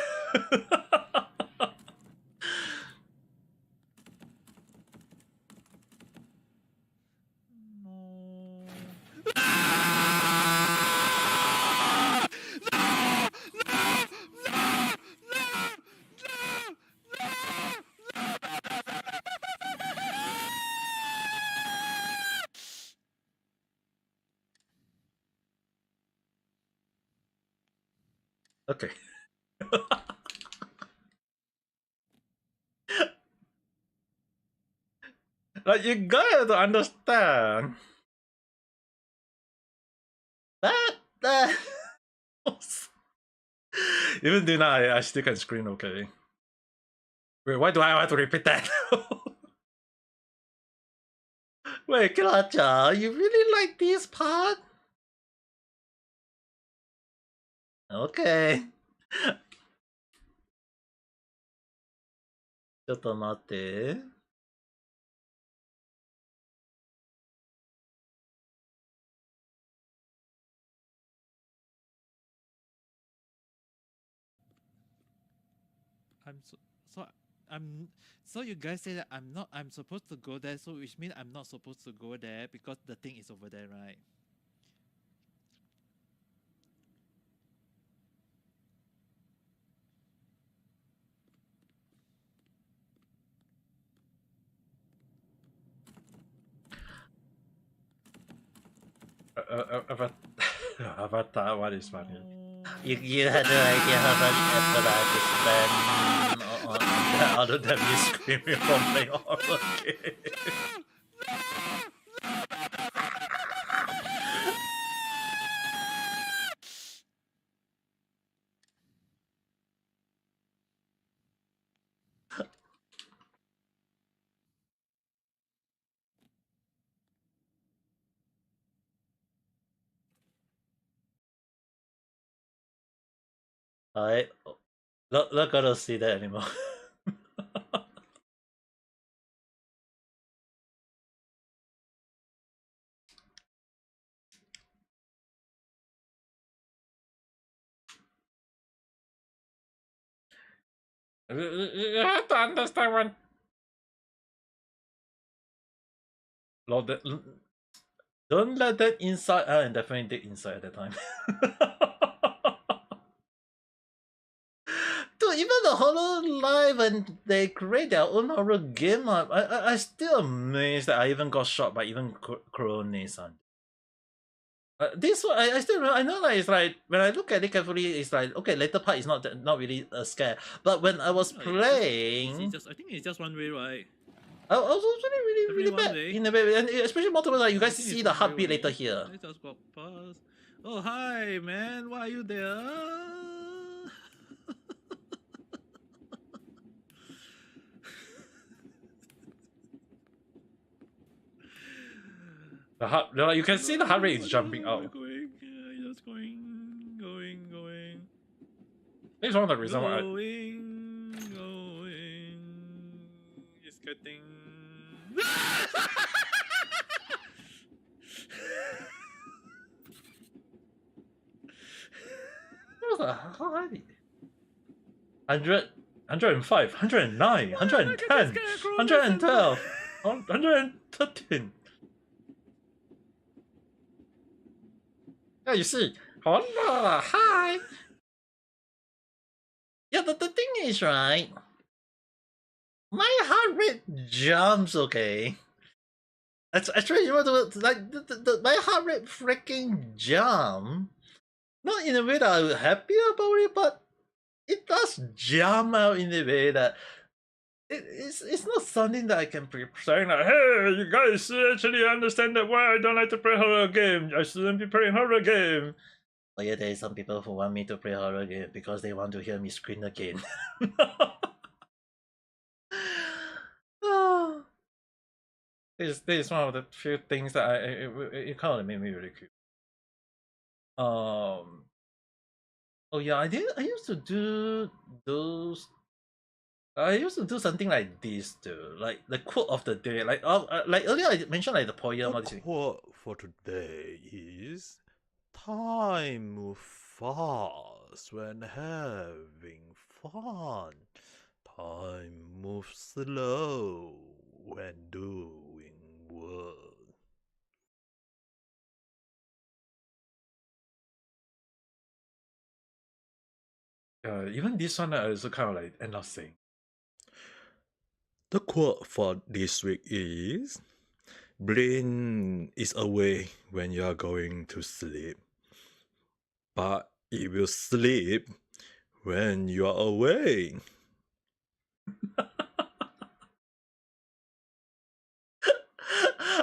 No. Okay. Like you gotta understand that even though now I still can screen okay. Wait, why do I have to repeat that? Wait, Kiracha, you really like this part? Okay. ちょっと待って。So you guys say that I'm supposed to go there, so which means I'm not supposed to go there because the thing is over there, right? Avatar, what is funny? You had no idea how much effort I had to spend on that other than me screaming from playing horror game. Alright, not gonna see that anymore. You have to understand when. Lord, don't let that inside. And definitely did inside at the time. Dude, even the horror live when they create their own horror game, I still amazed that I even got shot by even Crone-san. This one, I still remember, I know like it's like when I look at it carefully, it's like okay, later part is not really a scare, but when I was playing, I think it's just one way, right? I was really bad way. in a way, and especially multiple like you guys I think see it's the one way heartbeat only. later here. I just got past. Oh hi man, why are you there? The heart, you can see the heart rate is jumping out. Going, just going. This is one of the reasons why. Going. It's getting. What was the high? 100, 105, 109, 110, 112, 113. Yeah, you see. Hola, hi. Yeah, the thing is, right? My heart rate jumps, okay? That's actually, you know, like my heart rate freaking jump. Not in a way that I'm happy about it, but it does jump out in a way that it's not something that I can be saying like, hey, you guys actually understand that why I don't like to play horror game. I shouldn't be playing horror game. But yeah, there are some people who want me to play horror game because they want to hear me scream again. This is one of the few things that it kind of made me really cute. Oh yeah, I used to do those. I used to do something like this too, like the quote of the day. Like earlier I mentioned like the poem. The quote for today is time moves fast when having fun. Time moves slow when doing work. Even this one I also kind of like end up saying. The quote for this week is brain is awake when you are going to sleep, but it will sleep when you are awake.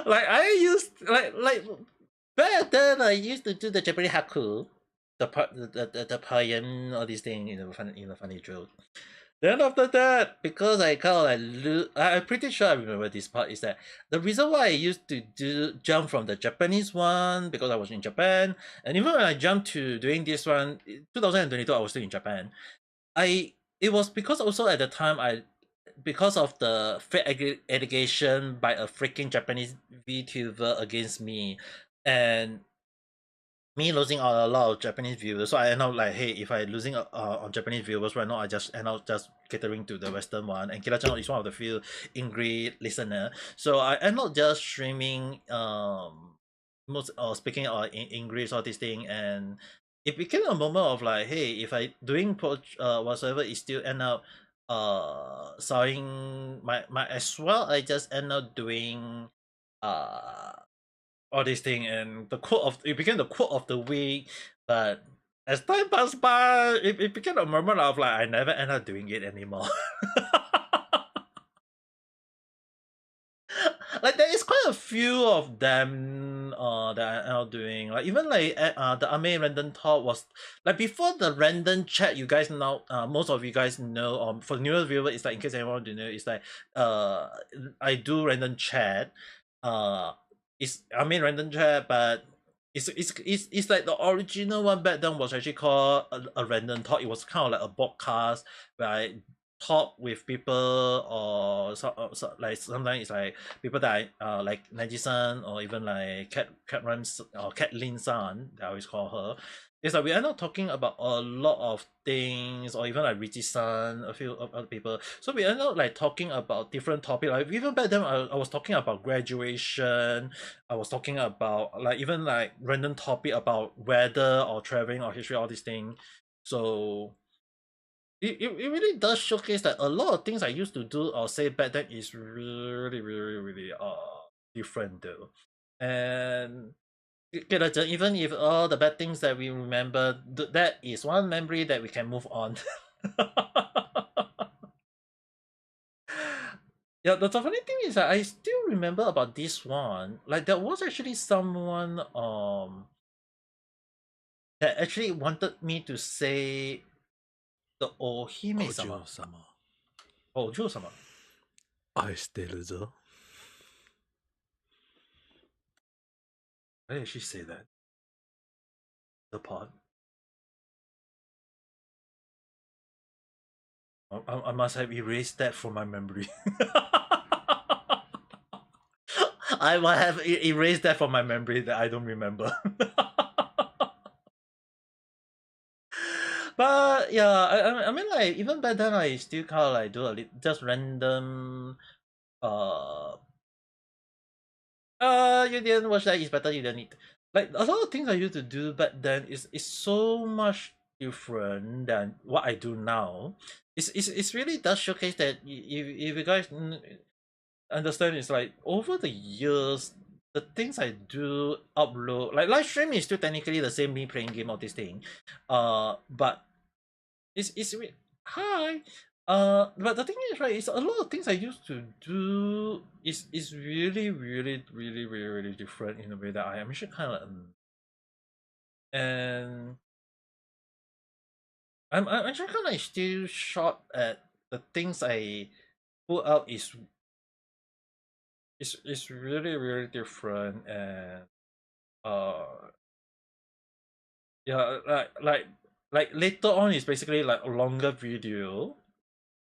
Like I used like back then I used to do the Japanese haku, the poem, all these things in a funny joke. Then after that, because I kind of like I'm pretty sure I remember this part is that the reason why I used to jump from the Japanese one because I was in Japan, and even when I jumped to doing this one, 2022 I was still in Japan. It was because also at the time because of the fake allegation by a freaking Japanese VTuber against me, and me losing out a lot of Japanese viewers. So I end up like, hey, if I losing on Japanese viewers right now, I just end up just catering to the Western one. And Kira channel is one of the few English listener. So I end up just streaming most speaking in English all this thing, and it became a moment of like, hey, if I doing whatsoever, it still end up selling my as well. I just end up doing all this thing, and it became the quote of the week. But as time passed by, it became a moment of like I never end up doing it anymore. Like there is quite a few of them that I end up doing. Like even like the Ame random talk was like before the random chat. You guys know, most of you guys know. For newer viewers, it's like in case anyone want to know, it's like I do random chat. It's random chat, but it's like the original one back then was actually called a random talk. It was kind of like a podcast where I talk with people, or like sometimes it's like people that I like Naji-san, or even like Cat Rams or Catlin-san, I always call her. It's like we end up talking about a lot of things, or even like Richie-san, a few other people. So we end up like talking about different topics. Like even back then, I was talking about graduation. I was talking about like even like random topic about weather or traveling or history, all these things. So it really does showcase that a lot of things I used to do or say back then is really different though. And even if all the bad things that we remember, that is one memory that we can move on. Yeah, the funny thing is that I still remember about this one. Like there was actually someone that actually wanted me to say the Ohime-sama. Ojo-sama. Ojo-sama. I still zo. Why did she say that? The pod. I must have erased that from my memory. I might have erased that from my memory that I don't remember. But yeah, I mean like even back then I still kind of like do just random you didn't watch that, it's better you don't need. Like a lot of things I used to do back then is so much different than what I do now. It's really does showcase that if you guys understand, it's like over the years the things I do upload, like live stream is still technically the same, me playing game or this thing. But it's hi. But the thing is, right, it's a lot of things I used to do is really different in a way that I am actually kind of and I'm actually kind of still shocked at the things I put out is really different. And uh yeah, like later on is basically like a longer video,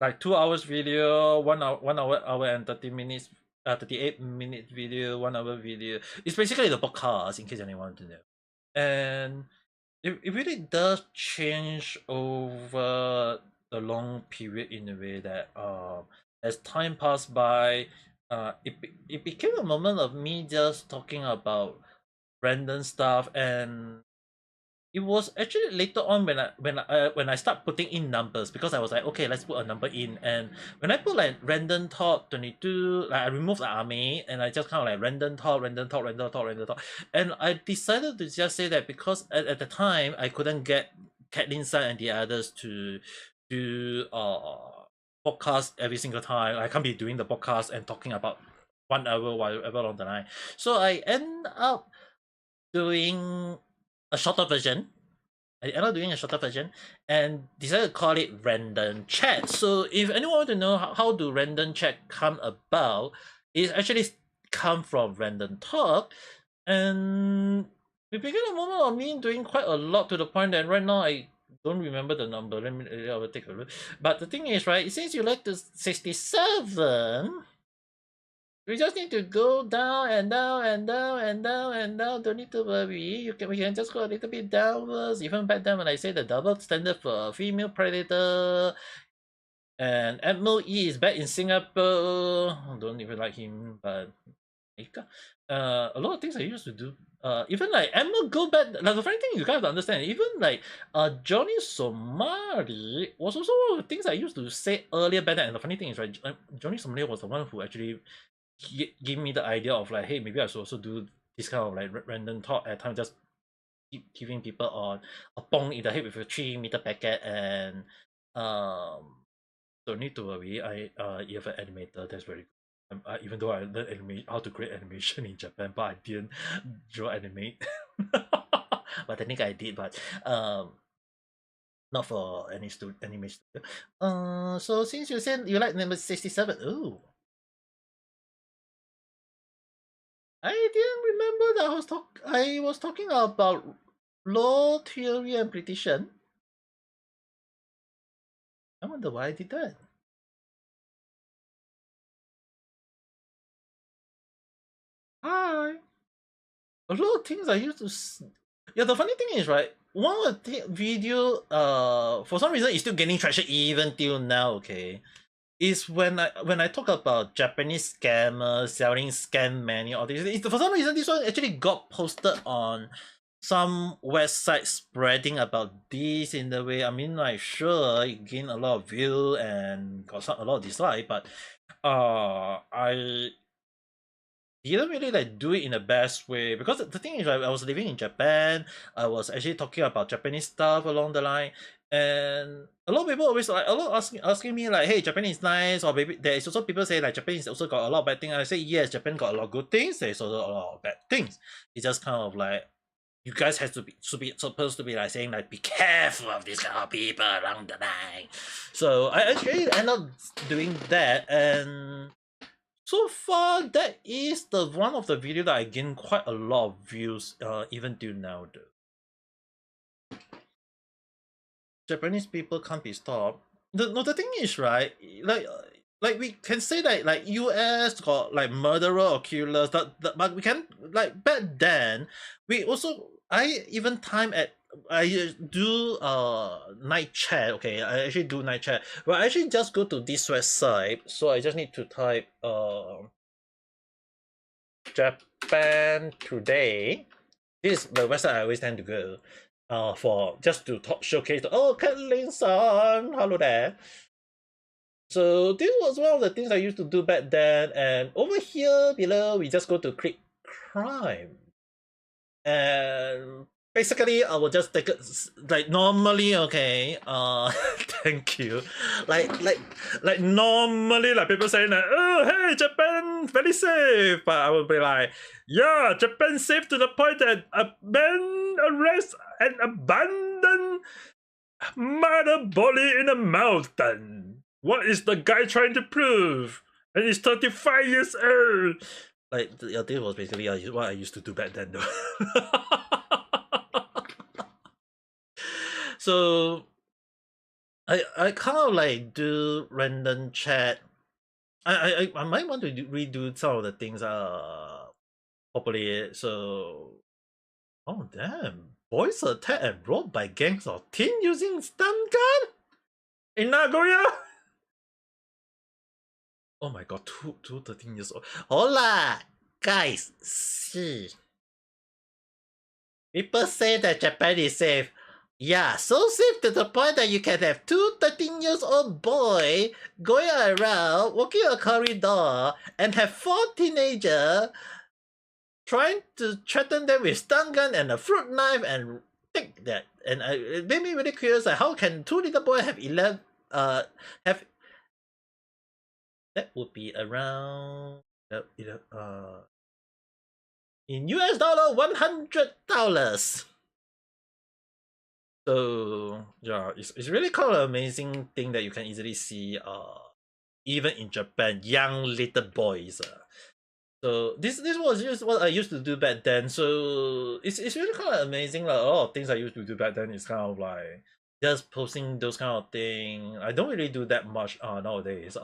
like 2 hours video, 1 hour and 30 minutes, 38 minute video, 1 hour video. It's basically the podcast, in case anyone wanted to know. And it really does change over the long period in a way that as time passed by, it became a moment of me just talking about random stuff. And it was actually later on when I start putting in numbers, because I was like, okay, let's put a number in. And when I put like random talk 22, like I removed the Ame and I just kind of like random talk, and I decided to just say that because at the time I couldn't get Catlin-san and the others to do podcast every single time. I can't be doing the podcast and talking about 1 hour whatever along the line. So I end up doing a shorter version. I ended up doing a shorter version and decided to call it random chat. So if anyone want to know how do random chat come about, it actually come from random talk. And it became a moment of me doing quite a lot, to the point that right now I don't remember the number. I will take a look. But the thing is, right, since you like to 67, we just need to go down and down and down and down and down. Don't need to worry. We can just go a little bit downwards. Even back then when I say the double standard for female predator, and Admiral E is back in Singapore. Don't even like him, but a lot of things I used to do. Even like Admiral go back. Like the funny thing you guys have to understand. Even like Johnny Somali was also one of the things I used to say earlier back then. And the funny thing is, right, Johnny Somali was the one who actually give me the idea of like, hey, maybe I should also do this kind of like random talk at time, just keep giving people on a bong in the head with a 3 meter packet. And don't need to worry. You have an animator, that's very good. Even though I learned how to create animation in Japan, but I didn't draw animate. But technically I did, but not for any animation studio. So since you said you like number 67, ooh, I didn't remember that I was talking about law, theory, and prediction. I wonder why I did that. Hi. A lot of things I used to. Yeah, the funny thing is, right? One of the video, for some reason, it's still gaining traction even till now. Okay, is when I talk about Japanese scammers selling scam money or this. For some reason, this one actually got posted on some website spreading about this in the way. I mean, like, sure, it gained a lot of view and got a lot of dislike, but I didn't really like do it in the best way, because the thing is, I was living in Japan. I was actually talking about Japanese stuff along the line, and a lot of people always like asking me like, hey, Japan is nice, or maybe there is also people say like Japan is also got a lot of bad things. I say yes, Japan got a lot of good things, there's also a lot of bad things. It's just kind of like you guys have to be supposed to be like saying like, be careful of these kind of people along the line. So I actually end up doing that, and so far that is the one of the video that I gained quite a lot of views even till now though. Japanese people can't be stopped. The thing is, right, like we can say that like US got like murderer or killers, but we can like back then we also I even time at I do night chat. Okay, I actually do night chat. Well, I actually just go to this website, so I just need to type Japan Today. This is the website I always tend to go for just to showcase the, oh, Kathleen-san, hello there. So this was one of the things I used to do back then, and over here below we just go to click crime, and basically I will just take it like normally. Okay, thank you. Like normally, like people saying that, oh, hey, Japan very safe, but I will be like, yeah, Japan safe to the point that a man arrests and abandoned murder body in a mountain. What is the guy trying to prove? And he's 35 years old. Like, this was basically what I used to do back then, though. So I kind of like do random chat. I might want to redo some of the things properly. So, oh damn, boys attacked and robbed by gangs of teen using stun gun in Nagoya. Oh my god, two 13 years old. Hola, guys, see. People say that Japan is safe. Yeah, so safe to the point that you can have two 13 years old boy going around, walking a corridor, and have 4 teenagers trying to threaten them with stun gun and a fruit knife and take that. And it made me really curious, like, how can 2 little boys have 11, have, that would be around, in US dollar, $100. So yeah, it's really kind of an amazing thing that you can easily see even in Japan, young little boys. So this was just what I used to do back then. So it's really kind of amazing. Like a lot of things I used to do back then is kind of like just posting those kind of thing. I don't really do that much nowadays.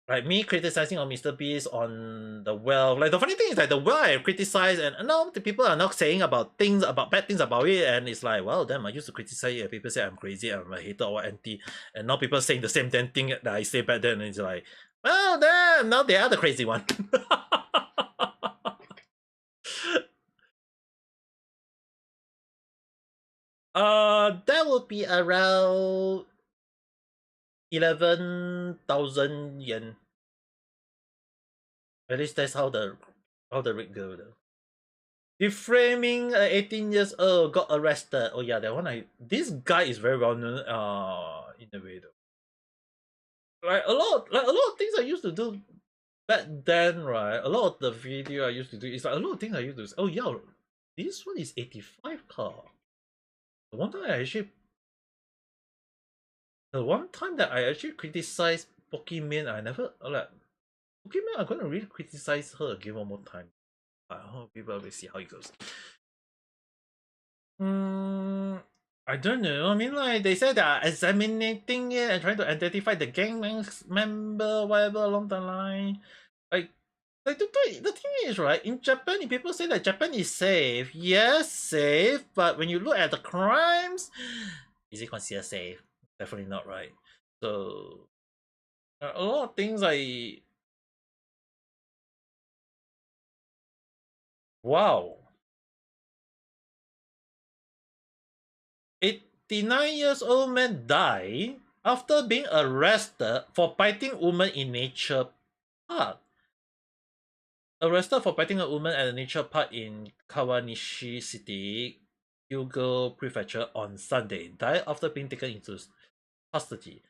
Like me criticizing on Mr. Beast on the well. Like the funny thing is like the well I criticize, and now the people are not saying about bad things about it, and it's like, well, damn, I used to criticize it and people say I'm crazy, I'm a hater or anti, and now people saying the same damn thing that I say back then, and it's like, well, damn, now they are the crazy one. That would be around 11,000 yen. At least that's how the rate go though. Deframing 18 years old got arrested. Oh yeah, that one this guy is very well known in a way though. Like a lot of things I used to do back then, right? A lot of the video I used to do is like a lot of things I used to do. Oh yeah, this one is 85 car. The one time that I actually criticized Pokemon, I never like Pokemon. I'm gonna really criticize her again one more time. I hope people will see how it goes. I don't know. I mean, like they said they are examining it and trying to identify the gang member, whatever along the line. Like Like the thing is, right, in Japan, people say that Japan is safe. Yes, safe, but when you look at the crimes, is it considered safe? Definitely not, right? So a lot of things like, wow, 89-year-old man died after being arrested for biting woman in nature park. Arrested for biting a woman at a nature park in Kawanishi City, Kyoto Prefecture on Sunday, died after being taken into custody.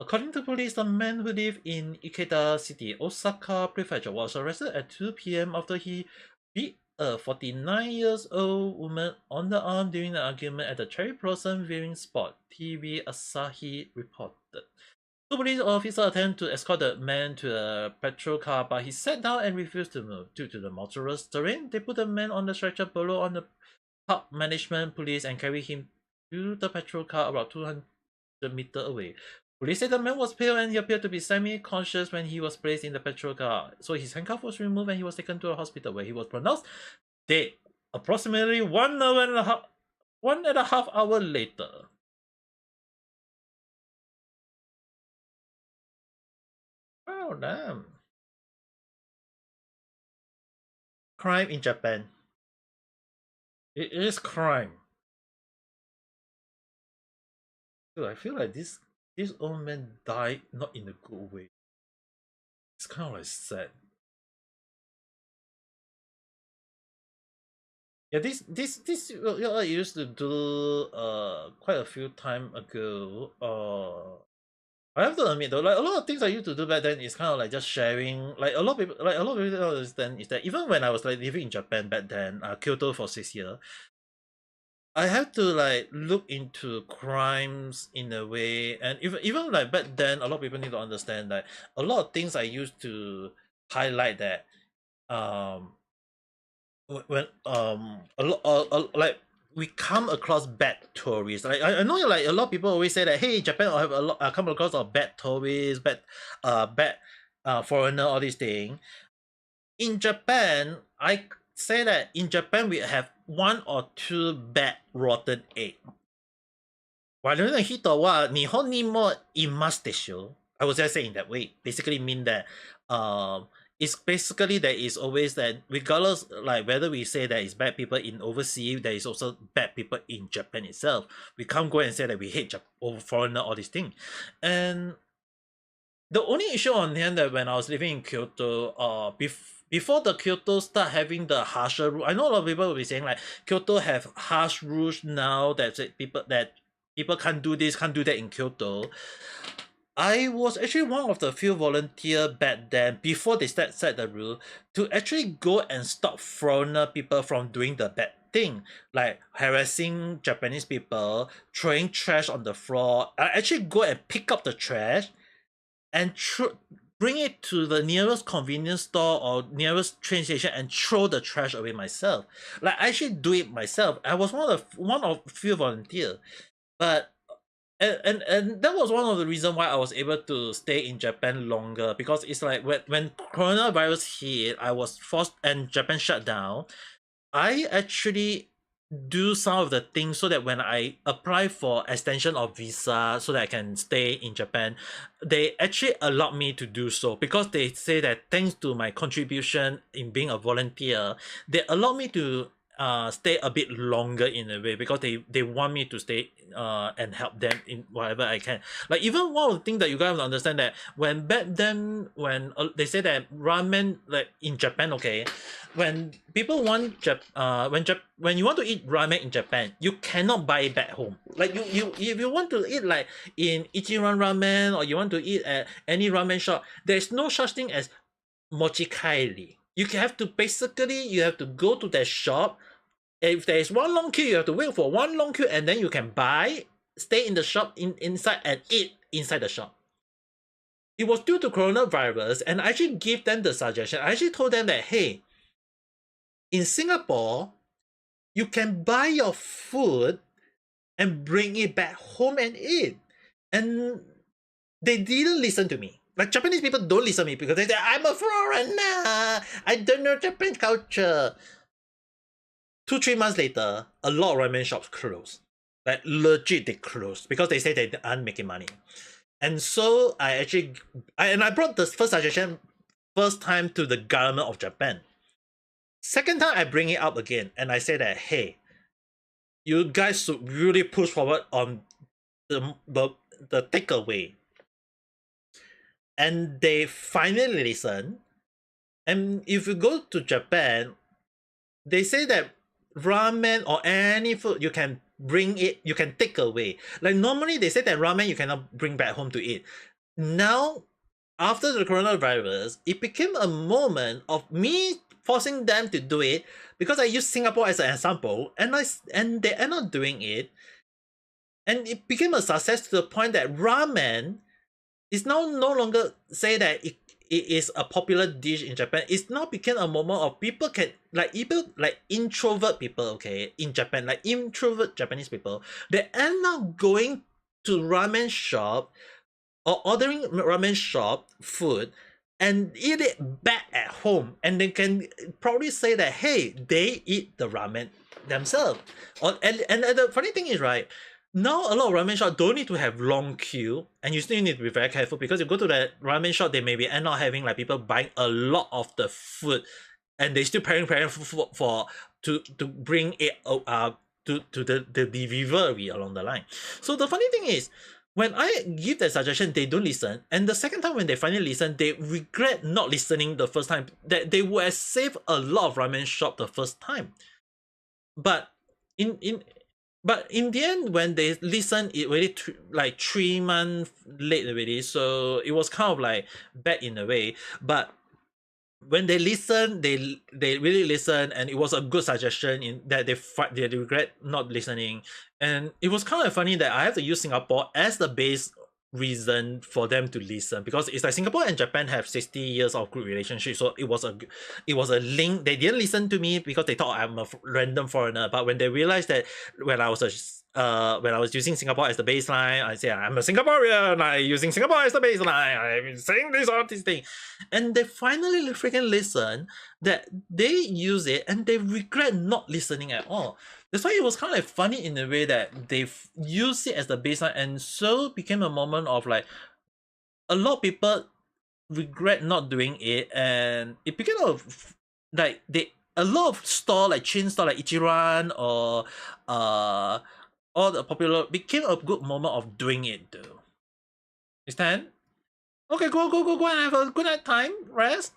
According to police, the man who lived in Ikeda City, Osaka Prefecture, was arrested at 2 p.m. after he beat a 49-year-old woman on the arm during an argument at the cherry blossom viewing spot, TV Asahi reported. Two police officers attempted to escort the man to a patrol car, but he sat down and refused to move. Due to the motorous terrain, they put the man on the stretcher below on the park management police and carried him to the patrol car about 200 meters away. Police said the man was pale and he appeared to be semi-conscious when he was placed in the patrol car. So his handcuff was removed and he was taken to a hospital where he was pronounced dead approximately 1.5 hours later. Oh, damn. Crime in Japan. It is crime. Dude, I feel like this old man died not in a good way. It's kind of like sad. Yeah, this I used to do quite a few time ago. I have to admit though, like a lot of things I used to do back then is kind of like just sharing. Like a lot of people don't understand is that even when I was like living in Japan back then, Kyoto for 6 years, I have to like look into crimes in a way, and even like back then, a lot of people need to understand that a lot of things I used to highlight that when a lot like we come across bad tourists. Like I know like a lot of people always say that hey, Japan will have a lot come across of bad tourists, bad foreigner, all these things. In Japan, I say that in Japan we have 1 or 2 bad rotten egg. 悪い人は日本にもいますでしょ? I was just saying that way. Basically mean that it's basically there is always that regardless like whether we say that it's bad people in overseas, there is also bad people in Japan itself. We can't go and say that we hate foreigner, all these things. And the only issue on hand that when I was living in Kyoto, before the Kyoto start having the harsher rule, I know a lot of people will be saying like Kyoto have harsh rules now that people can't do this, can't do that in Kyoto. I was actually one of the few volunteer back then before they set the rule to actually go and stop foreigner people from doing the bad thing, like harassing Japanese people, throwing trash on the floor. I actually go and pick up the trash and bring it to the nearest convenience store or nearest train station and throw the trash away myself. Like I actually do it myself. I was one of few volunteers, but and that was one of the reasons why I was able to stay in Japan longer, because it's like when coronavirus hit, I was forced and Japan shut down. I actually do some of the things so that when I apply for extension of visa so that I can stay in Japan, they actually allowed me to do so, because they say that thanks to my contribution in being a volunteer, they allowed me to stay a bit longer in a way, because they want me to stay and help them in whatever I can. Like even one of the things that you guys have to understand that when back then when they say that ramen, like in Japan, okay, when people want when you want to eat ramen in Japan, you cannot buy it back home. Like you if you want to eat like in Ichiran ramen, or you want to eat at any ramen shop, there's no such thing as mochikairi. You have to go to that shop. If there is one long queue, you have to wait for one long queue, and then you can buy, stay in the shop inside and eat inside the shop. It was due to coronavirus, and I actually gave them the suggestion. I actually told them that hey, in Singapore, you can buy your food and bring it back home and eat. And they didn't listen to me. like Japanese people don't listen to me because they say I'm a foreigner. I don't know Japanese culture. 2-3 months later, a lot of ramen shops closed. Like legit, they closed because they say they aren't making money. And so I brought the first suggestion first time to the government of Japan. Second time I bring it up again and I say that, hey, you guys should really push forward on the takeaway. And they finally listen. And if you go to Japan, they say that ramen or any food you can bring it, you can take away. Like normally they say that ramen you cannot bring back home to eat. Now, after the coronavirus, it became a moment of me forcing them to do it because I use Singapore as an example, and they are not doing it, and it became a success to the point that ramen is now no longer say that it is a popular dish in Japan. It's now become a moment of people can like introvert people, okay, in Japan, like introvert Japanese people, they end up going to ramen shop or ordering ramen shop food and eat it back at home, and they can probably say that hey, they eat the ramen themselves. And the funny thing is, right, now a lot of ramen shops don't need to have long queue, and you still need to be very careful because you go to the ramen shop, they maybe end up having like people buying a lot of the food, and they still preparing to bring it to the delivery along the line. So the funny thing is, when I give that suggestion, they don't listen, and the second time when they finally listen, they regret not listening the first time. That they would have saved a lot of ramen shop the first time, but in the end, when they listen, it already like 3 months late already, so it was kind of like bad in a way. But when they listen, they really listen, and it was a good suggestion in that they regret not listening. And it was kind of funny that I have to use Singapore as the base reason for them to listen, because it's like Singapore and Japan have 60 years of good relationship, so it was a link. They didn't listen to me because they thought I'm a random foreigner, but when they realized that when I was using Singapore as the baseline, I say I'm a Singaporean, I'm using Singapore as the baseline, I'm saying all these things, and they finally freaking listen, that they use it and they regret not listening at all. That's why it was kind of like funny in a way that they've used it as the baseline, and so became a moment of like a lot of people regret not doing it, and it became like a lot of store like chain store like Ichiran or all the popular became a good moment of doing it though. Understand? Okay, go and have a good night time, rest.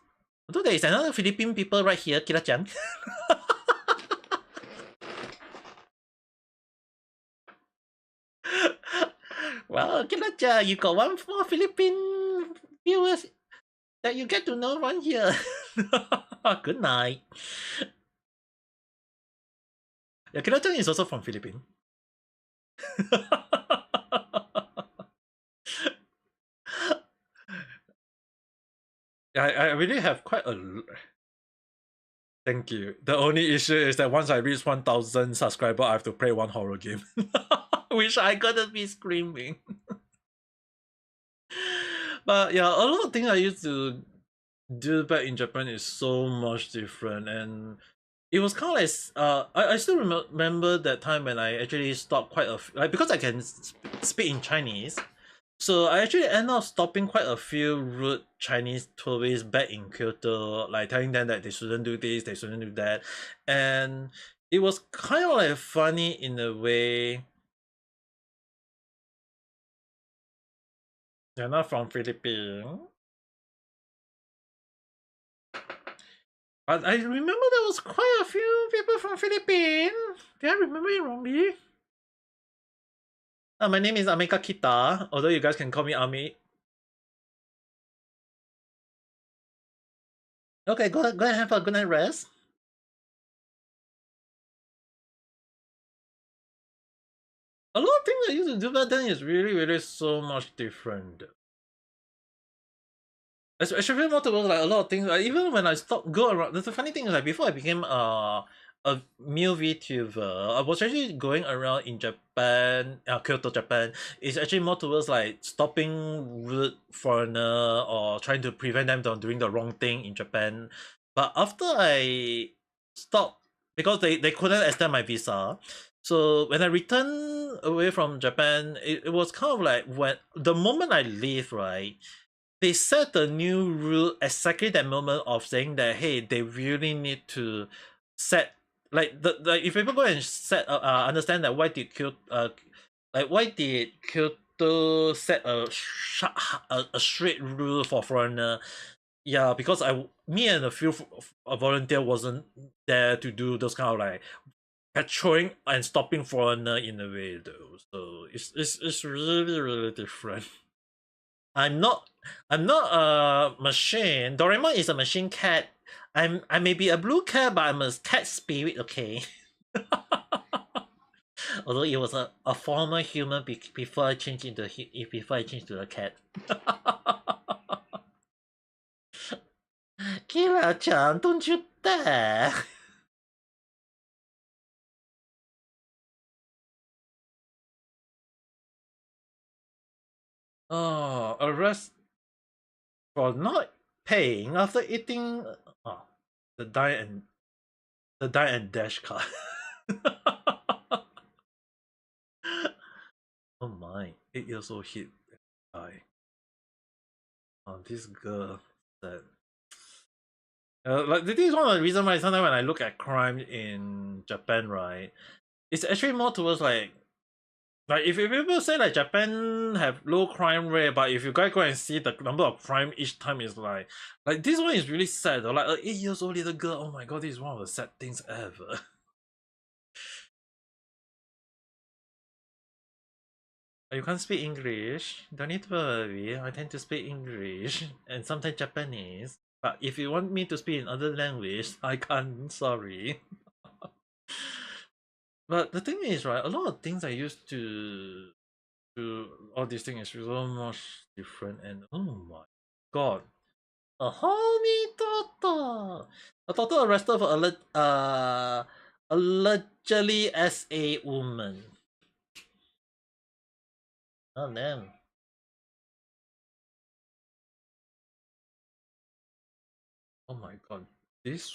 Although there is another Philippine people right here, Kira-chan. Well, Kira-chan, you got one more Philippine viewers that you get to know right here. Good night. Yeah, Kira-chan is also from Philippines. I really have quite a... Thank you. The only issue is that once I reach 1,000 subscribers, I have to play one horror game. Which I gotta be screaming. But yeah, a lot of things I used to do back in Japan is so much different, and it was kind of like I still remember that time when I actually stopped quite a like, because I can speak in Chinese, so I actually ended up stopping quite a few rude Chinese tourists back in Kyoto, like telling them that they shouldn't do this, they shouldn't do that, and it was kind of like funny in a way. They're not from Philippines. But I remember there was quite a few people from Philippines. Did I remember it wrongly? My name is Ame Gakita, although you guys can call me Ame. Okay, go and have a good night rest. A lot of things I used to do back then is really so much different. Especially more towards like a lot of things. Like, even when I stopped go around, the funny thing is like before I became a new VTuber. I was actually going around in Japan, Kyoto, Japan. It's actually more towards like stopping rude foreigner or trying to prevent them from doing the wrong thing in Japan. But after I stopped, because they couldn't extend my visa, so when I returned away from Japan, it was kind of like when the moment I leave, right? They set the new rule exactly that moment of saying that hey, they really need to set like if people go and set understand that why did Kyoto set a straight rule for foreigner. Yeah, because me and a few a volunteer wasn't there to do those kind of like patrolling and stopping foreigner in a way though, so it's really different. I'm not a machine. Doraemon is a machine cat. I may be a blue cat, but I'm a cat spirit, okay? Although it was a former human before I changed before I changed to a cat. Kira-chan, don't you dare! Oh, arrest for not paying after eating the die and dash card. Oh my, 8 years old hit die. Oh, this girl that like this is one of the reasons why sometimes when I look at crime in Japan, right, it's actually more towards like if people say like Japan have low crime rate, but if you guys go and see the number of crime each time is like this one is really sad though. Like an 8 years old little girl, oh my god, this is one of the sad things ever. You can't speak English. Don't need to worry. I tend to speak English and sometimes Japanese. But if you want me to speak in other language, I can't. Sorry. But the thing is, right? A lot of things I used to do, all these things is so much different. And oh my god, a whole new daughter. A daughter arrested for allegedly as a woman. Oh damn. Oh my god, this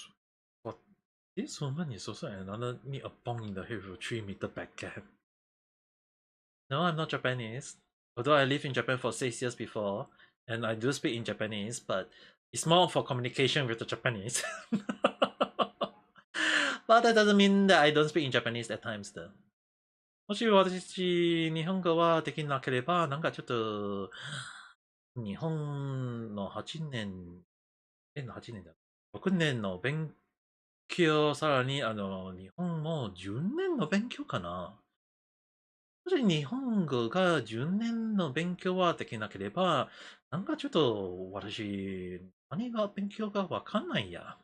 woman is also another need a bong in the head with a 3-meter back gap. No, I'm not Japanese. Although I lived in Japan for 6 years before, and I do speak in Japanese, but it's more for communication with the Japanese. But that doesn't mean that I don't speak in Japanese at times though. もし私、日本語はできなければ、なんかちょっと、日本の8年、8年だ。6年の勉強、さらに日本も10年の勉強かな。もし日本語が10年の勉強はできなければ、なんかちょっと私、何が勉強がわかんないや。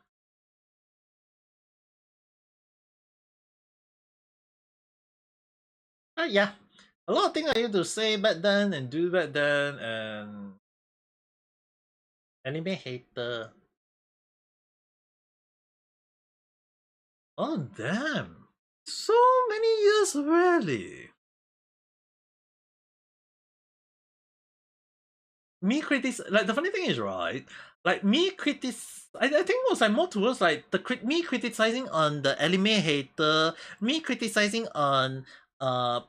Yeah. A lot of things I used to say back then and do back then, and anime hater. Oh damn! So many years already. Me like the funny thing is, right, like me I think it was like more towards like me criticizing on the anime hater, me criticizing on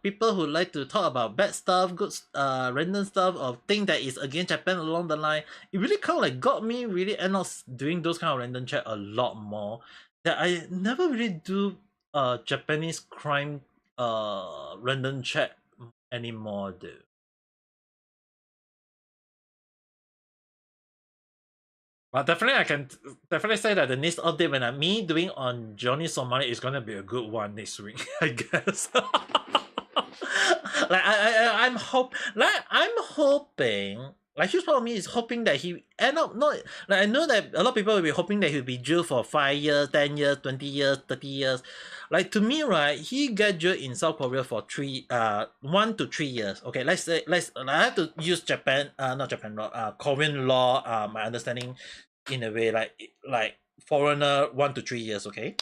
people who like to talk about bad stuff, good random stuff, or thing that is against Japan along the line. It really kind of like got me really end up doing those kind of random chat a lot more, that I never really do Japanese crime random chat anymore though. But definitely, I can definitely say that the next update when me doing on Johnny Somali is gonna be a good one next week, I guess. Like I'm hoping. Like huge part of me is hoping that he end up not like I know that a lot of people will be hoping that he'll be jailed for 5 years, 10 years, 20 years, 30 years. Like to me, right, he got jailed in South Korea for 1 to 3 years. Okay, I have to use Japan, not Japan law, Korean law, my understanding in a way like foreigner 1 to 3 years, okay?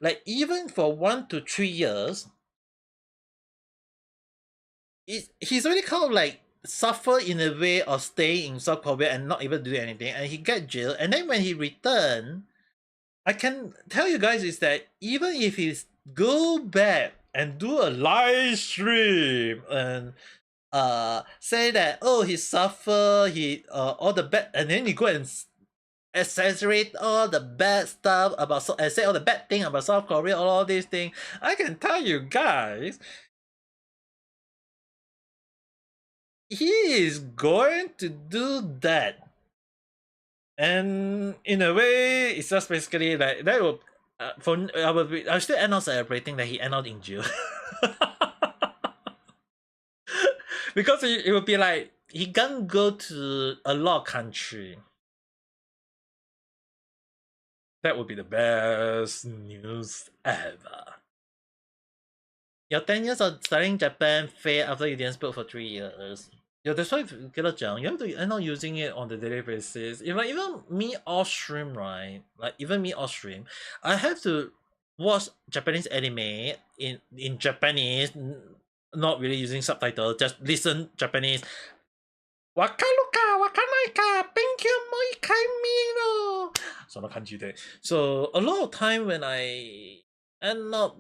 like even for 1 to 3 years, he's already kind of like suffer in a way of staying in South Korea and not able to do anything, and he get jailed. And then when he returned, I can tell you guys is that even if he go back and do a live stream and say that, oh, he suffer, he all the bad, and then you go and exaggerate all the bad stuff about say all the bad thing about South Korea, all these things, I can tell you guys, he is going to do that. And in a way, it's just basically like that will I'll still end up celebrating that he end up in jail. Because it would be like he can't go to a lot of country. That would be the best news ever. Your 10 years of studying Japan failed after you didn't speak for 3 years. Yeah, that's why you have to end up using it on the daily basis. If like even me off stream, right? Like even me off stream, I have to watch Japanese anime in Japanese, not really using subtitles, just listen Japanese. Wakaru ka, wakanai ka, benkyo mo ikai miro. そんな感じで. So a lot of time when I end up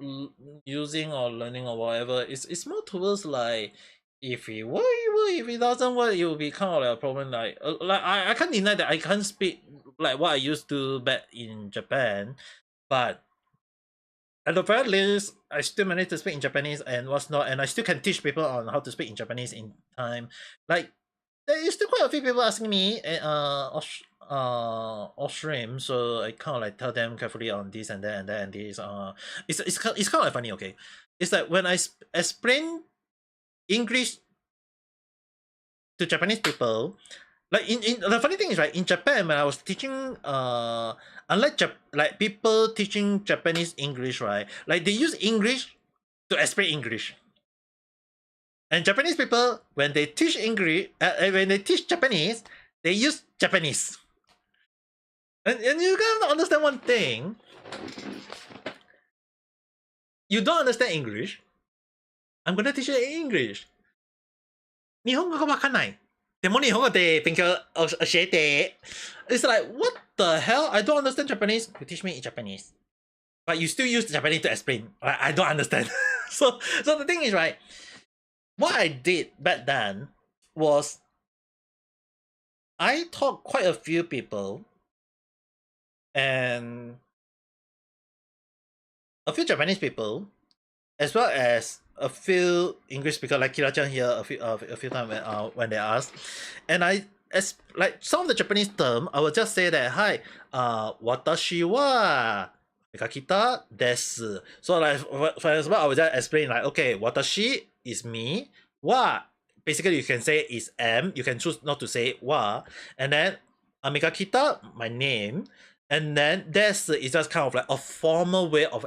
using or learning or whatever, it's more towards like if it work, if it doesn't work, it will be kind of like a problem. Like I can't deny that I can't speak like what I used to back in Japan, but at the very least, I still managed to speak in Japanese and what's not, and I still can teach people on how to speak in Japanese in time. Like there is still quite a few people asking me off stream, so I kind of like tell them carefully on this and that and that and this. It's kind of like funny. Okay, it's like when I explain English to Japanese people, like in the funny thing is, right, in Japan when I was teaching unlike like people teaching Japanese English, right, like they use English to explain English. And Japanese people, when they teach English, when they teach Japanese, they use Japanese. And you gotta understand one thing. You don't understand English, I'm gonna teach you English. 日本語がわかんない。でも日本語で勉強教えて。It's like, what the hell? I don't understand Japanese. You teach me in Japanese. But you still use Japanese to explain. I don't understand. So the thing is, right, what I did back then was I taught quite a few people and a few Japanese people, as well as a few English speakers like Kira-chan here a few times when they asked, and like some of the Japanese term, I would just say that, hi, watashi wa Ame Gakita desu. So like for example, I would just explain like, okay, watashi is me, wa basically you can say is am, you can choose not to say wa, and then Ame Gakita, my name, and then desu is just kind of like a formal way of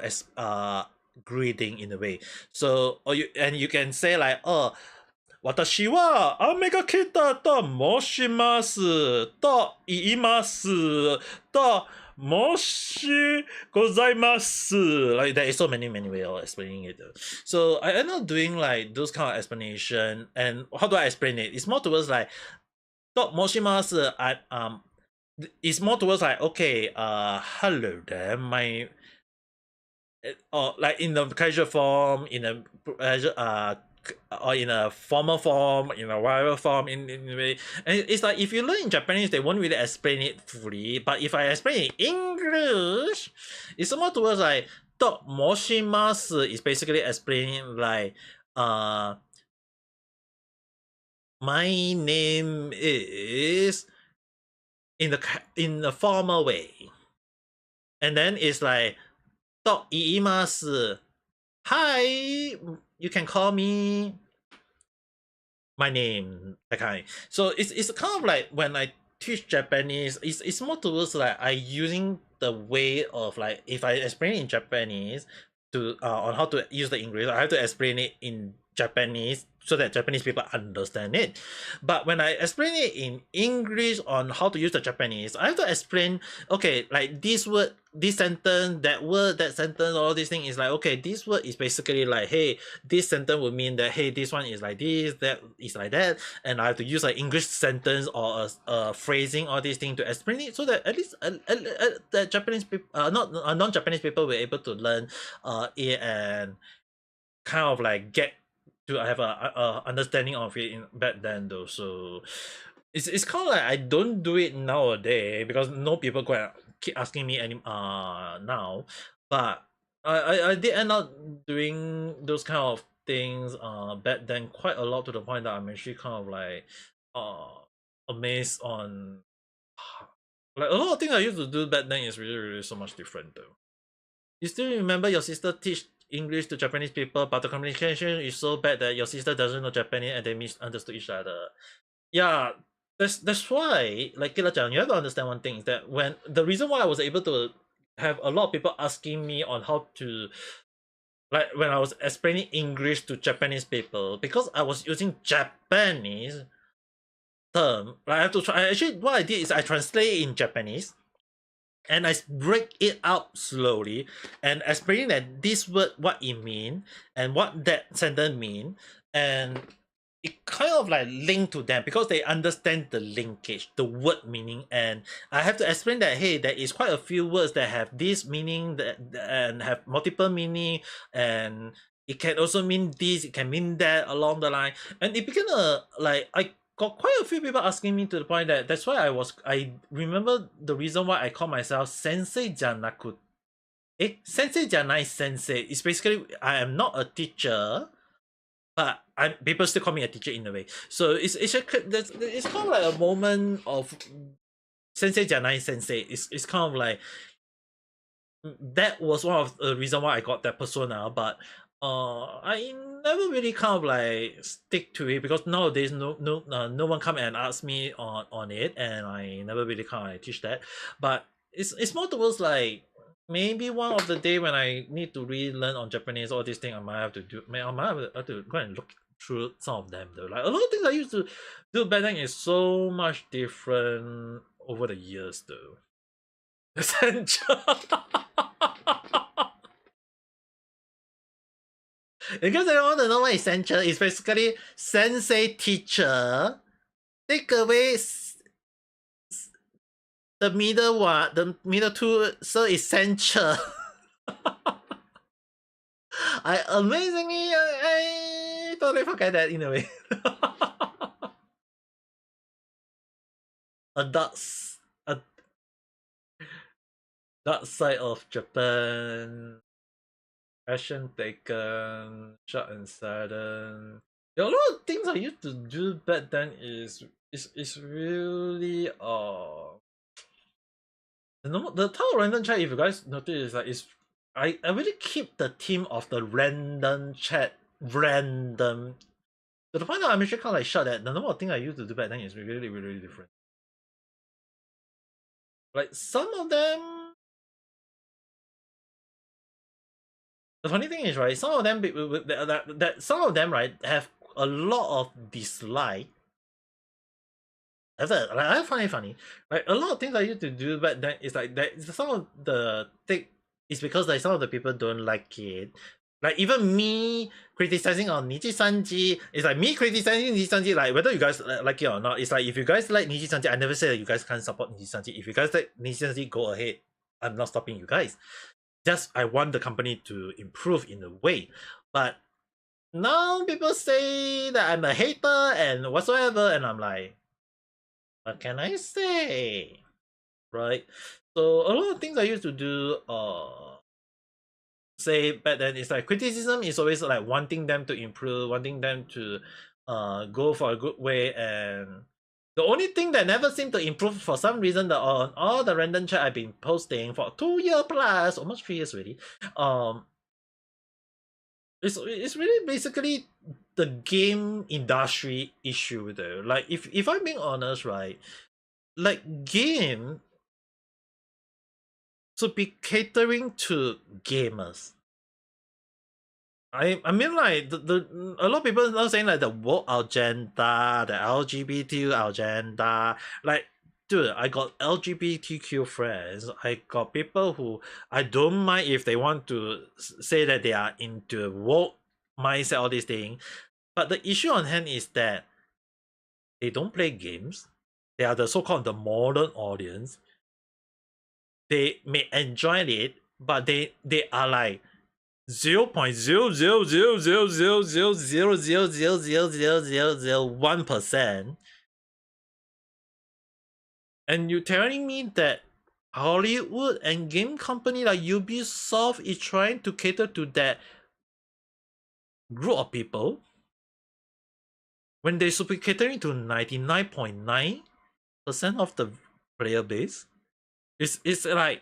greeting in a way. So you can say like, oh, 私はアメガキタと申しますと言いますと申しございます. Like there is so many ways of explaining it. So I end up doing like those kind of explanation. And how do I explain it? It's more towards like と申します. It's more towards like, okay, hello there, my like in the casual form, in a or in a formal form, in a whatever form, in a way. And it's like if you learn in Japanese, they won't really explain it fully. But if I explain in English, it's more towards like と申します is basically explaining like my name is in the formal way. And then it's like と言います hi, you can call me my name, that kind. So it's kind of like when I teach Japanese, it's more towards like I using the way of like, if I explain in Japanese to on how to use the English, I have to explain it in Japanese so that Japanese people understand it. But when I explain it in English on how to use the Japanese, I have to explain, okay, like this word, this sentence, that word, that sentence, all this thing is like, okay, this word is basically like, hey, this sentence would mean that, hey, this one is like this, that is like that, and I have to use an English sentence or a phrasing, all these things to explain it so that at least the Japanese people, not non-Japanese people were able to learn it and kind of like get to have a understanding of it back then though. So it's kind of like I don't do it nowadays because no people go and keep asking me any now, but I did end up doing those kind of things back then quite a lot, to the point that I'm actually kind of like amazed on like a lot of things I used to do back then is really so much different though. You still remember your sister teach English to Japanese people, but the communication is so bad that your sister doesn't know Japanese and they misunderstood each other. Yeah, that's why, like Kila-chan, you have to understand one thing, is that when the reason why I was able to have a lot of people asking me on how to, like when I was explaining English to Japanese people, because I was using Japanese term, like I have to try. Actually, what I did is I translate it in Japanese, and I break it out slowly and explaining that this word, what it mean and what that sentence mean, and it kind of like link to them because they understand the linkage, the word meaning, and I have to explain that, hey, there is quite a few words that have this meaning that and have multiple meaning, and it can also mean this, it can mean that along the line, and it became a like I got quite a few people asking me, to the point that that's why I remember the reason why I call myself Sensei Janaku. Sensei Janai Sensei. It's basically I am not a teacher, but people still call me a teacher in a way. So it's kind of like a moment of Sensei Janai Sensei. It's kind of like that was one of the reason why I got that persona, but I never really kind of like stick to it because nowadays no one come and ask me on it, and I never really kind of like teach that. But it's more towards like maybe one of the day when I need to relearn on Japanese, all these things I might have to do. I might have to go and look through some of them though. Like a lot of things I used to do back then is so much different over the years though. Essential. In case anyone want to know what essential is, basically sensei teacher take away the middle one, the middle two, so essential. I amazingly I totally forget that in a way. a dark side of Japan. Action taken, shot and sudden. A lot of things I used to do back then is really the type of random chat, if you guys notice, is like I really keep the theme of the random chat random, to the point that I'm actually kind of like shocked that the number of things I used to do back then is really different. Like some of them. The funny thing is, right, some of them some of them, right, have a lot of dislike. I find it funny. Like a lot of things I used to do back then is like that. Some of the thing is because like some of the people don't like it. Like even me criticizing on Niji Sanji, it's like me criticizing Niji Sanji, like whether you guys like it or not. It's like if you guys like Niji Sanji, I never say that you guys can't support Niji Sanji. If you guys like Niji Sanji, go ahead. I'm not stopping you guys. Just I want the company to improve in a way. But now people say that I'm a hater and whatsoever, and I'm like, what can I say? Right? So a lot of things I used to do say back then is like criticism is always like wanting them to improve, wanting them to go for a good way, and the only thing that never seemed to improve for some reason, on all the random chat I've been posting for 2 years plus, almost 3 years already, it's really basically the game industry issue though. Like if I'm being honest, right, like game should be catering to gamers. I mean like the a lot of people are saying like the woke agenda, the LGBT agenda, like dude, I got LGBTQ friends. I got people who I don't mind if they want to say that they are into woke mindset, all these things. But the issue on hand is that they don't play games. They are the so-called the modern audience. They may enjoy it, but they are like 0.000000000000001%, and you're telling me that Hollywood and game company like Ubisoft is trying to cater to that group of people when they should be catering to 99.9% of the player base. It's like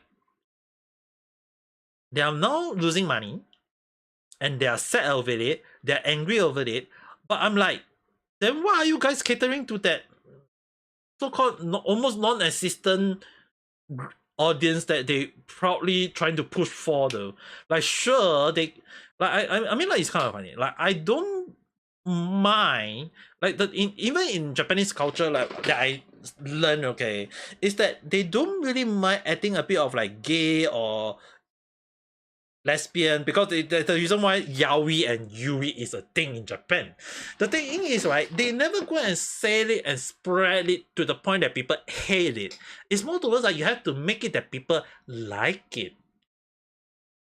they are now losing money and they are sad over it, they're angry over it. But I'm like, then why are you guys catering to that so-called almost non-existent audience that they proudly trying to push for though? Like sure, they like I mean like it's kind of funny. Like I don't mind like even in Japanese culture like that I learned, okay, is that they don't really mind adding a bit of like gay or lesbian, because the reason why yaoi and yuri is a thing in Japan. The thing is, right, they never go and sell it and spread it to the point that people hate it. It's more towards like you have to make it that people like it.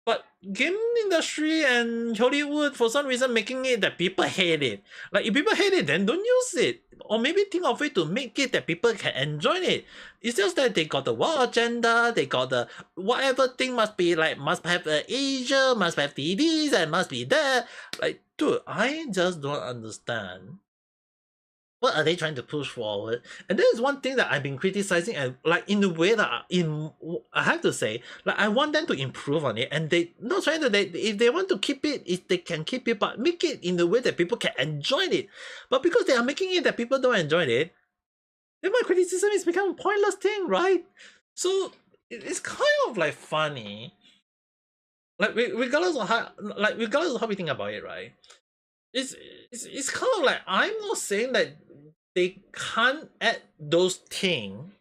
But game industry and Hollywood, for some reason, making it that people hate it. Like if people hate it, then don't use it. Or maybe think of it to make it that people can enjoy it. It's just that they got the war agenda, they got the whatever thing must be like, must have Asia, must have TVs, and must be that. Like, dude, I just don't understand. What are they trying to push forward? And that is one thing that I've been criticizing, and like in the way that I have to say, like I want them to improve on it, and they not trying to if they want to keep it, if they can keep it, but make it in the way that people can enjoy it. But because they are making it that people don't enjoy it, then my criticism is become a pointless thing, right? So it's kind of like funny. Like regardless of how we think about it, right? It's kind of like I'm not saying that they can't add those things.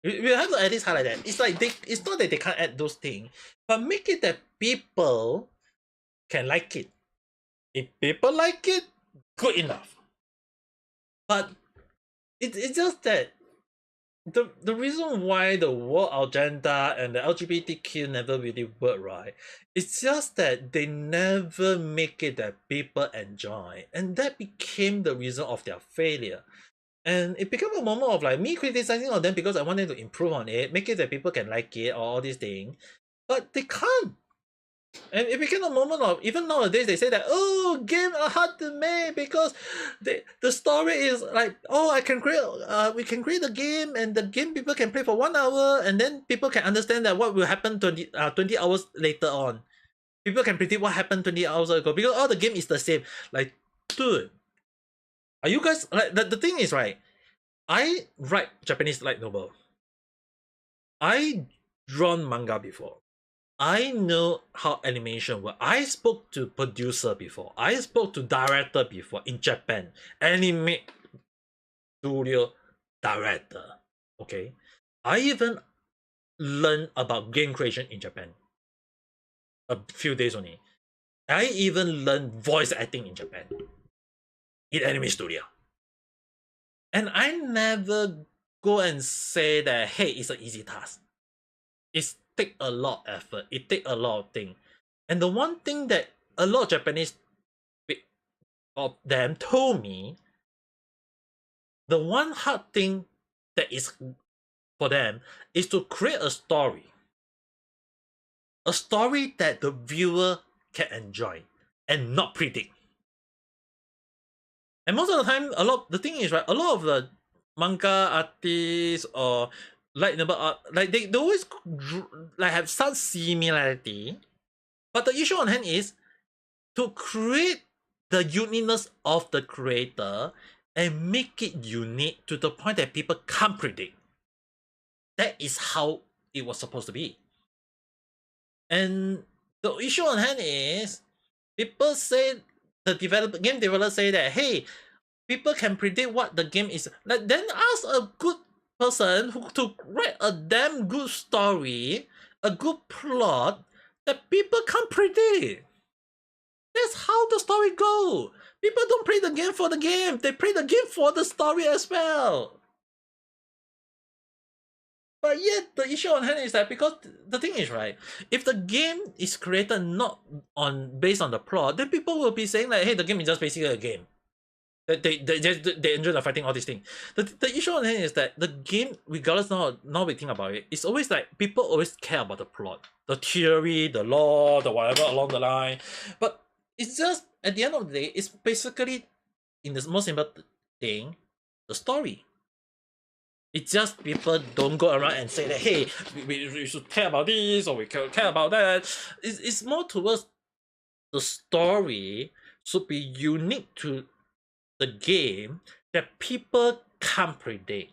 We have to at least highlight that. It's like it's not that they can't add those things, but make it that people can like it. If people like it, good enough. But it's just that the reason why the world agenda and the LGBTQ never really work, right? It's just that they never make it that people enjoy, and that became the reason of their failure. And it became a moment of like me criticizing on them because I wanted to improve on it, make it that people can like it or all these things, but they can't. And it became a moment of, even nowadays they say that, oh, game are hard to make because the story is like, oh, I can create we can create a game, and the game people can play for 1 hour, and then people can understand that what will happen 20 hours later on. People can predict what happened 20 hours ago because all the game is the same. Like, dude, are you guys like the thing is, right? I write Japanese light novel. I drawn manga before. I know how animation works. I spoke to producer before. I spoke to director before in Japan. Anime studio director. Okay. I even learned about game creation in Japan. A few days only. I even learned voice acting in Japan. In anime studio. And I never go and say that, hey, it's an easy task. It's take a lot of effort. It take a lot of things. And the one thing that a lot of Japanese of them told me, the one hard thing that is for them is to create a story. A story that the viewer can enjoy and not predict. And most of the time, the thing is, right, a lot of the manga artists or light novel art, like they always like have some similarity, but the issue on hand is to create the uniqueness of the creator and make it unique to the point that people can't predict. That is how it was supposed to be. And the issue on hand is people say game developers say that, hey, people can predict what the game is. Like, then ask a good person to write a damn good story, a good plot that people can't predict. That's how the story go. People don't play the game for the game. They play the game for the story as well. But yet, the issue on hand is that, because the thing is, right, if the game is created not based on the plot, then people will be saying like, hey, the game is just basically a game. They enjoy the fighting, all these things. The issue on hand is that the game, regardless now we think about it, it's always like people always care about the plot, the theory, the law, the whatever along the line. But it's just, at the end of the day, it's basically, in the most simple thing, the story. It's just people don't go around and say that, hey, we should care about this or we care about that. It's more towards the story should be unique to the game that people can't predict.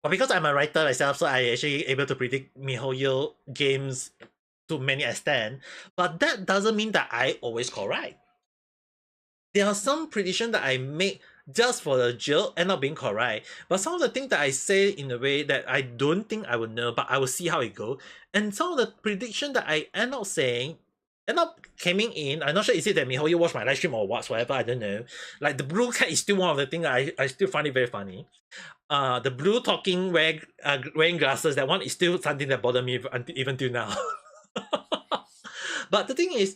But because I'm a writer myself, so I actually able to predict MiHoYo games to many extent. But that doesn't mean that I always correct. There are some prediction that I make just for the joke and not being correct. But some of the things that I say in a way that I don't think I will know, but I will see how it goes. And some of the prediction that I end up saying, end up coming in, I'm not sure is it that MiHoYo watch my live stream or whatsoever, I don't know. Like the blue cat is still one of the things I still find it very funny. The blue talking wearing glasses, that one is still something that bothers me even till now. But the thing is,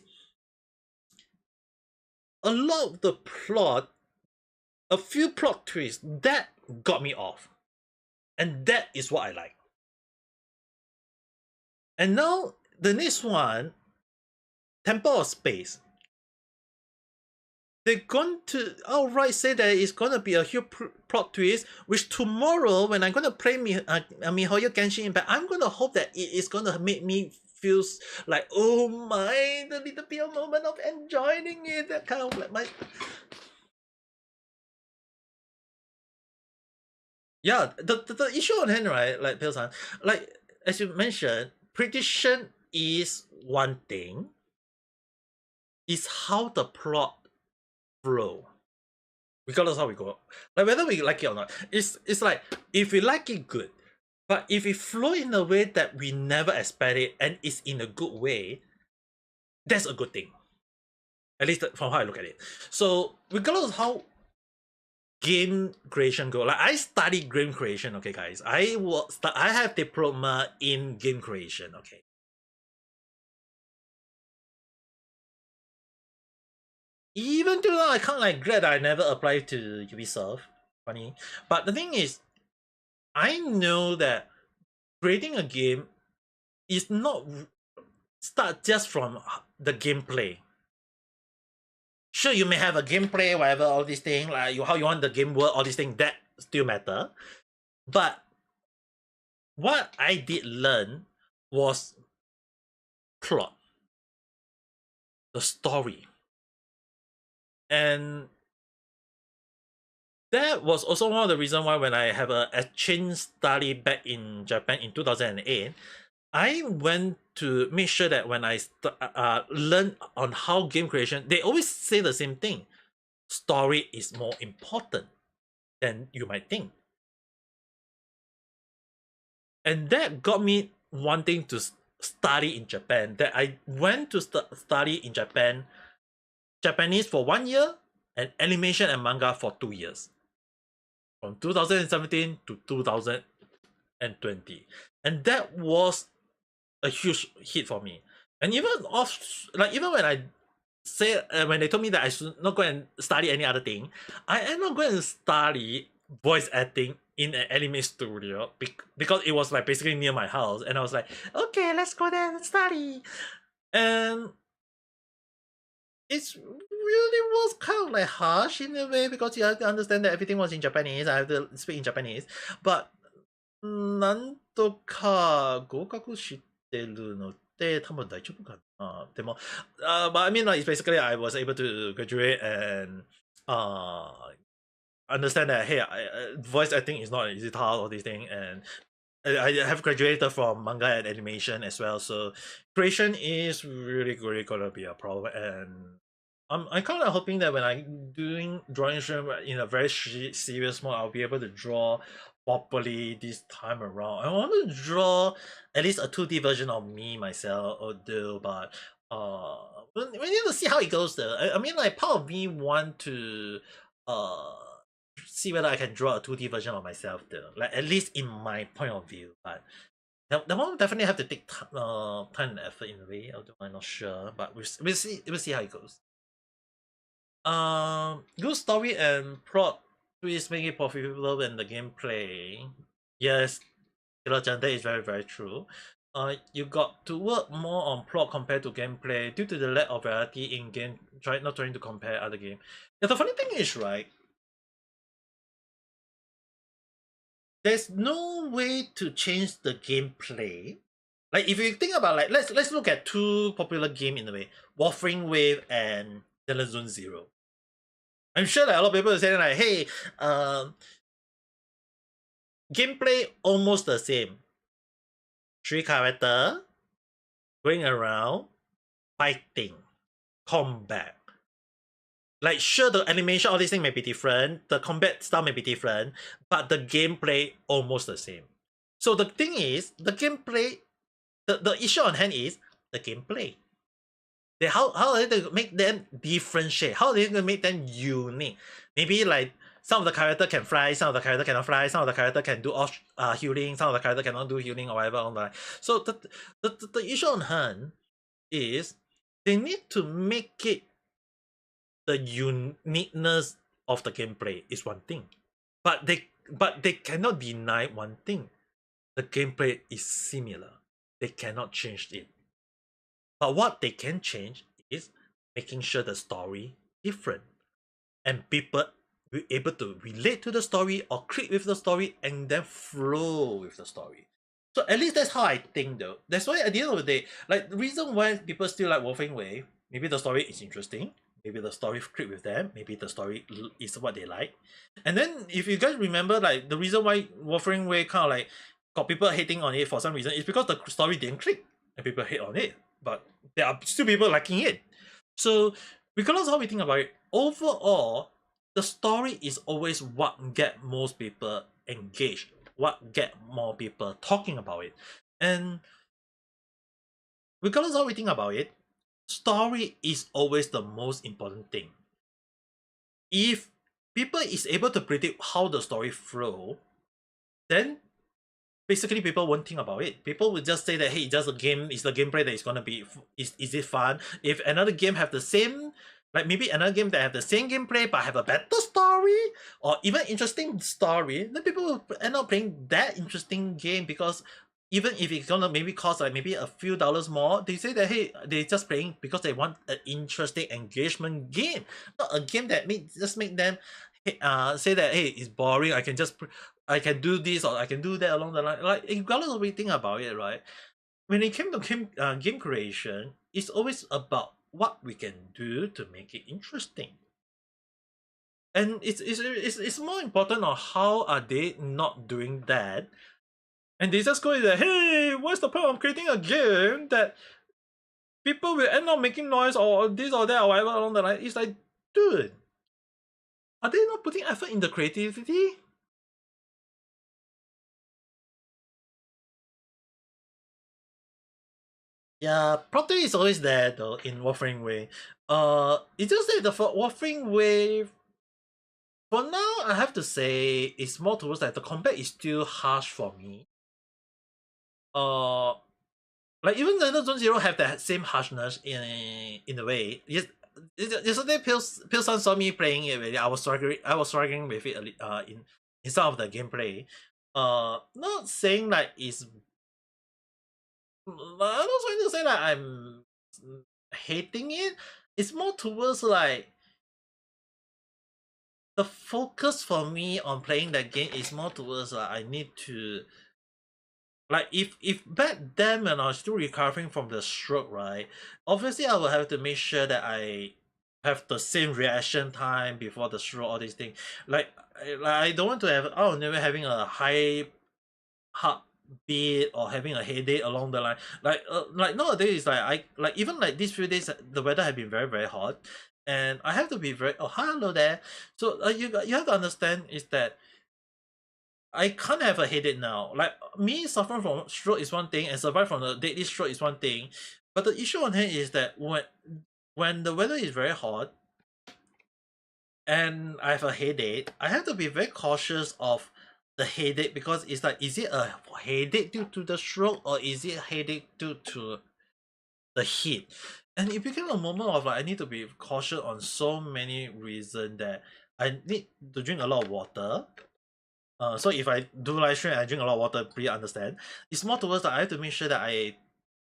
a lot of the plot, a few plot twists, that got me off. And that is what I like. And now, the next one, Temple of Space. They're going to outright say that it's going to be a huge plot twist, which tomorrow, when I'm going to play MiHoYo Genshin Impact, I'm going to hope that it is going to make me feel like, oh my, the little bit of moment of enjoying it, that kind of like my... Yeah, the issue on hand, right, like Pale-san, like, as you mentioned, prediction is one thing, is how the plot flow. Regardless how we go. Like, whether we like it or not, it's like, if we like it, good. But if it flow in a way that we never expect it and it's in a good way, that's a good thing. At least from how I look at it. So regardless of how game creation go, like I studied game creation, okay guys. I have diploma in game creation, okay. Even till now, I can't like glad I never applied to Ubisoft. Funny. But the thing is, I know that creating a game is not start just from the gameplay. Sure, you may have a gameplay, whatever, all these things, like how you want the game work, all these things, that still matter. But what I did learn was plot, the story. And that was also one of the reasons why when I have a exchange study back in Japan in 2008, I went to make sure that when I learn on how game creation, they always say the same thing. Story is more important than you might think. And that got me wanting to study in Japan. That I went to study in Japan, Japanese for 1 year, and animation and manga for 2 years. From 2017 to 2020. And that was a huge hit for me. And even when I say when they told me that I should not go and study any other thing, I am not going to study voice acting in an anime studio because it was like basically near my house, and I was like, okay, let's go there and study. And it's really was kind of like harsh in a way because you have to understand that everything was in Japanese. I have to speak in Japanese, but なんとか合格してるので多分大丈夫かな。でも、but I mean, like, it's basically I was able to graduate and understand that, hey, voice acting is not an easy task, all these things, and I have graduated from manga and animation as well, so creation is really gonna be a problem. And I'm kind of hoping that when I'm doing drawing stream in a very serious mode, I'll be able to draw properly this time around. I want to draw at least a 2D version of me myself, although, but we need to see how it goes though. I mean, like, part of me want to see whether I can draw a 2D version of myself though, like at least in my point of view. But that one definitely have to take time and effort in a way, although I'm not sure. But we'll see how it goes. Good story and plot twist make it profitable in the gameplay. Yes, that is very true. You got to work more on plot compared to gameplay due to the lack of variety in game. Not trying to compare other games. Yeah, the funny thing is, right, there's no way to change the gameplay. Like, if you think about, like, let's look at two popular game in a way, Warframe Wave and Zenless Zone Zero. I'm sure that a lot of people are saying like, hey, gameplay almost the same. 3 character going around fighting, combat. Like, sure, the animation, all these things may be different, the combat style may be different, but the gameplay almost the same. So the thing is, the gameplay, the issue on hand is the gameplay. How are they to make them differentiate? How are they going to make them unique? Maybe like some of the character can fly, some of the character cannot fly, some of the character can do off healing, some of the character cannot do healing or whatever. Online. So the issue on hand is they need to make it the uniqueness of the gameplay is one thing, but they cannot deny one thing: the gameplay is similar. They cannot change it. But what they can change is making sure the story different, and people be able to relate to the story or click with the story and then flow with the story. So at least that's how I think though. That's why at the end of the day, like, the reason why people still like Warframe Wave, maybe the story is interesting, maybe the story click with them, maybe the story is what they like. And then if you guys remember, like, the reason why Warframe Wave kind of like got people hating on it for some reason is because the story didn't click and people hate on it. But there are still people liking it. So regardless of how we think about it, overall, the story is always what get most people engaged, what get more people talking about it. And regardless of how we think about it, story is always the most important thing. If people is able to predict how the story flow, then basically people won't think about it. People will just say that, hey, it's just a game, it's the gameplay that is gonna be, is it fun? If another game have the same, like maybe another game that have the same gameplay but have a better story or even interesting story, then people will end up playing that interesting game, because even if it's gonna maybe cost like maybe a few dollars more, they say that, hey, they're just playing because they want an interesting engagement game, not a game that just make them say that, hey, it's boring, I can do this or I can do that along the line. Like, regardless of what we think about it, right? When it came to game creation, it's always about what we can do to make it interesting. And it's more important on how are they not doing that. And they just go in there, hey, what's the point of creating a game that people will end up making noise or this or that or whatever along the line? It's like, dude, are they not putting effort in the creativity? Yeah, plot twist is always there though in Warframe Wave. It's just that the Warframe Wave, for now, I have to say it's more towards that the combat is still harsh for me. Like, even the Zone Zero have that same harshness in a way. Yes, yesterday Pilson saw me playing it. Really, I was struggling with it in some of the gameplay. Not saying like it's. I'm not trying to say that I'm hating it. It's more towards like the focus for me on playing that game is more towards like I need to, like, if back then when I was still recovering from the stroke, right, obviously I will have to make sure that I have the same reaction time before the stroke, all these things. Like I don't want to have never having a high heart bit or having a headache along the line. Like nowadays, like I like even like these few days, the weather have been very very hot, and I have to be very. Oh, hello there. So you have to understand is that I can't have a headache now. Like me suffering from stroke is one thing, and survive from the deadly stroke is one thing. But the issue on hand is that when the weather is very hot and I have a headache, I have to be very cautious of the headache because it's like, is it a headache due to the stroke or is it a headache due to the heat? And it became a moment of like I need to be cautious on so many reasons that I need to drink a lot of water. So if I do live stream, I drink a lot of water. Please understand. It's more towards that I have to make sure that I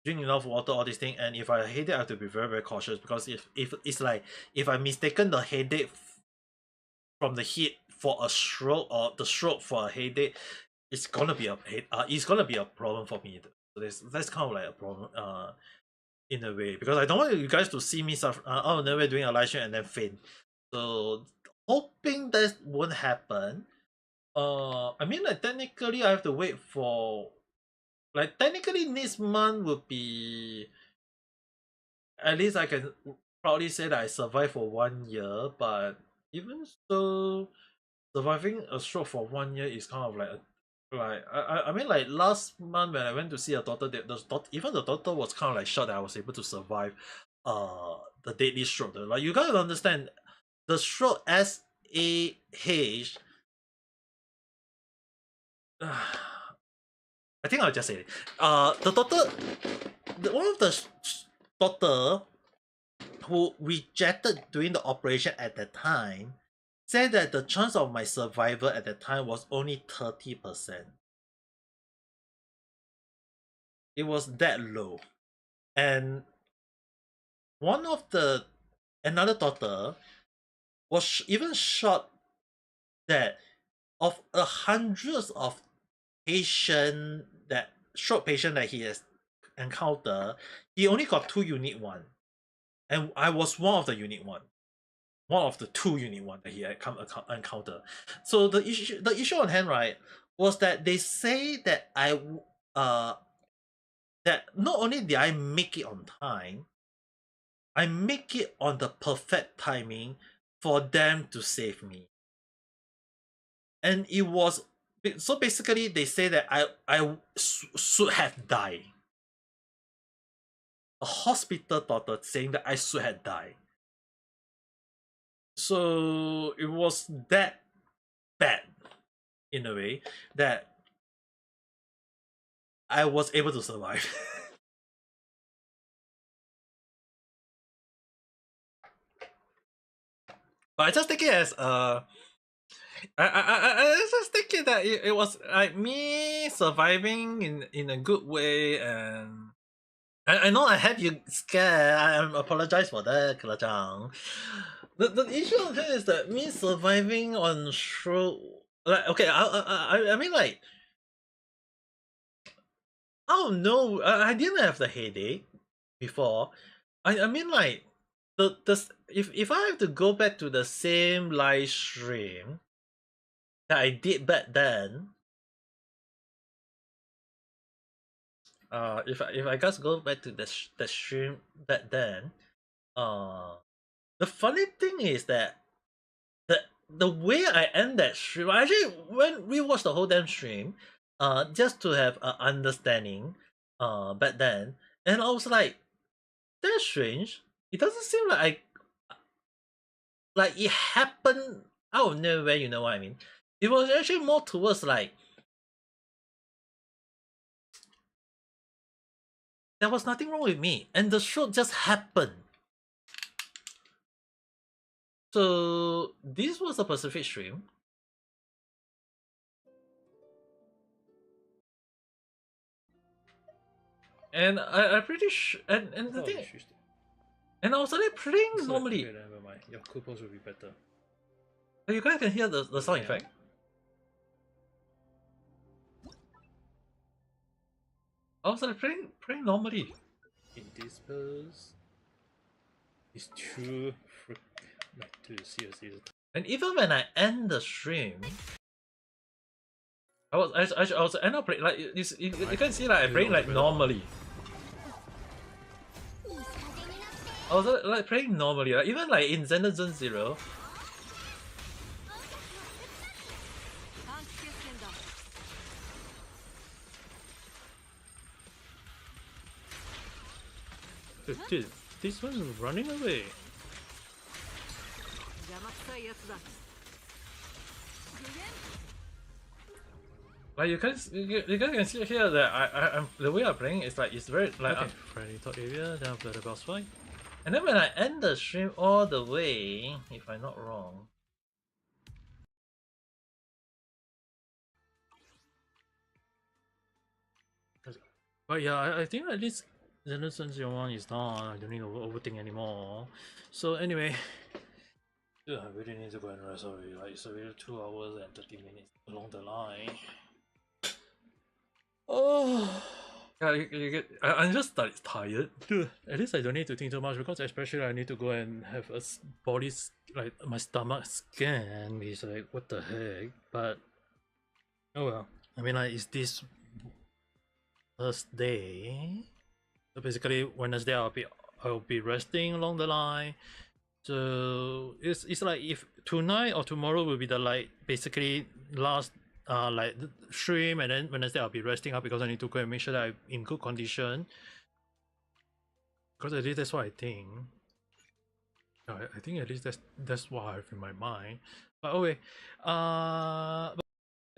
drink enough water, all these things. And if I headache, I have to be very very cautious because if it's like if I mistaken the headache from the heat for a stroke or the stroke for a headache, it's gonna be a problem for me. So that's kind of like a problem in a way because I don't want you guys to see me suffer out of nowhere doing a live stream and then faint. So hoping that won't happen. I mean, like technically, I have to wait for, like technically this month would be, at least I can proudly say that I survived for 1 year. But even so, surviving a stroke for 1 year is kind of like I mean like last month when I went to see a doctor, even the doctor was kind of like shocked that I was able to survive the deadly stroke. Like you gotta understand, the stroke SAH. I think I'll just say it. The doctor, one of the doctor who rejected doing the operation at that time said that the chance of my survival at that time was only 30%. It was that low. And another doctor was even shocked that of hundreds of stroke patient that he has encountered, he only got 2 unit 1. And I was one of the unit 1. One of the 2 unit 1 that he had encounter. So the issue on hand, right, was that they say that that not only did I make it on time, I make it on the perfect timing for them to save me. And it was so basically they say that I should have died. A hospital doctor saying that I should have died. So it was that bad in a way that I was able to survive. But I just take it as I just take it that it was like me surviving in a good way, and I know I had you scared. I apologize for that, Kalachang. The issue of it is that me surviving on stroke, like okay, I mean like I don't know. I didn't have the headache before. I mean like if I have to go back to the same live stream that I did back then, if I just go back to the stream back then, the funny thing is that the way I end that stream, I actually went rewatched the whole damn stream, just to have an understanding, back then, and I was like, that's strange. It doesn't seem like it happened out of nowhere. You know what I mean? It was actually more towards like there was nothing wrong with me, and the show just happened. So this was a Pacific stream. And I'm pretty sure, and the thing, and I was like playing normally. Okay, never mind. Your cool post will be better. You guys can hear the sound effect. I was like playing normally. In this pose, it's too seriously. And even when I end the stream, I was end up playing like you can see like I playing like normally. I was like playing normally, like even like in Zone Zero. Dude, this one's running away. Like you guys can see here that I'm the way I'm playing is like it's very like okay, friendly top area, then after the boss fight. And then when I end the stream all the way, if I'm not wrong. But yeah, I think at least Zenitsu 01 is done. I don't need to overthink anymore. So anyway, dude, I really need to go and rest already. Like it's already 2 hours and 30 minutes along the line. Oh, yeah, I'm just tired. Dude, at least I don't need to think too much because especially I need to go and have a body like my stomach scan. It's like what the heck, but oh well. I mean, like, is this Thursday? So basically, Wednesday I'll be resting along the line. So it's like if tonight or tomorrow will be the like basically last like stream, and then Wednesday I'll be resting up because I need to go and make sure that I'm in good condition. Because at least that's what I think. I think at least that's what I have in my mind. But okay, but,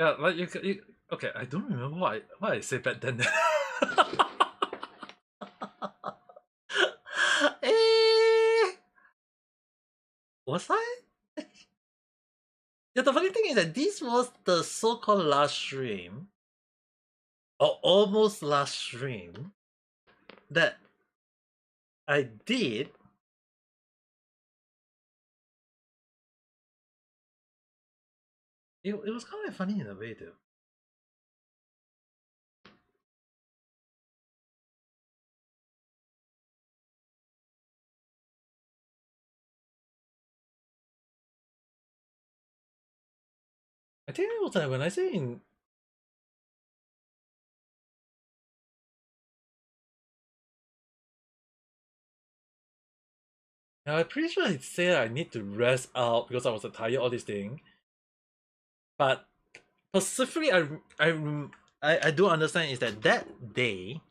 yeah, like you okay. I don't remember what I said back then. Was I? Yeah, the funny thing is that this was the so-called last stream, or almost last stream, that I did. It was kind of funny in a way though. I think it was like when I say in. I'm pretty sure I said I need to rest out because I was tired all this thing. But specifically, I do understand is that day,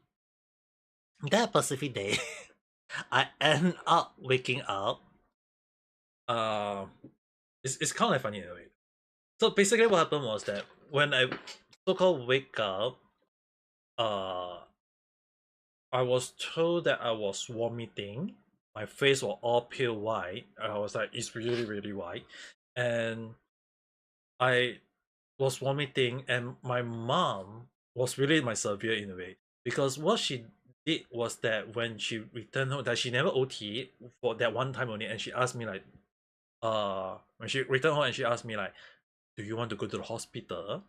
that specific day, I end up waking up. It's kind of funny in a way. So basically, what happened was that when I so-called wake up, I was told that I was vomiting. My face was all pale white. I was like, it's really, really white. And I was vomiting, and my mom was really my savior in a way. Because what she did was that when she returned home, that she never OT for that one time only, and she asked me like, when she returned home and she asked me like, do you want to go to the hospital?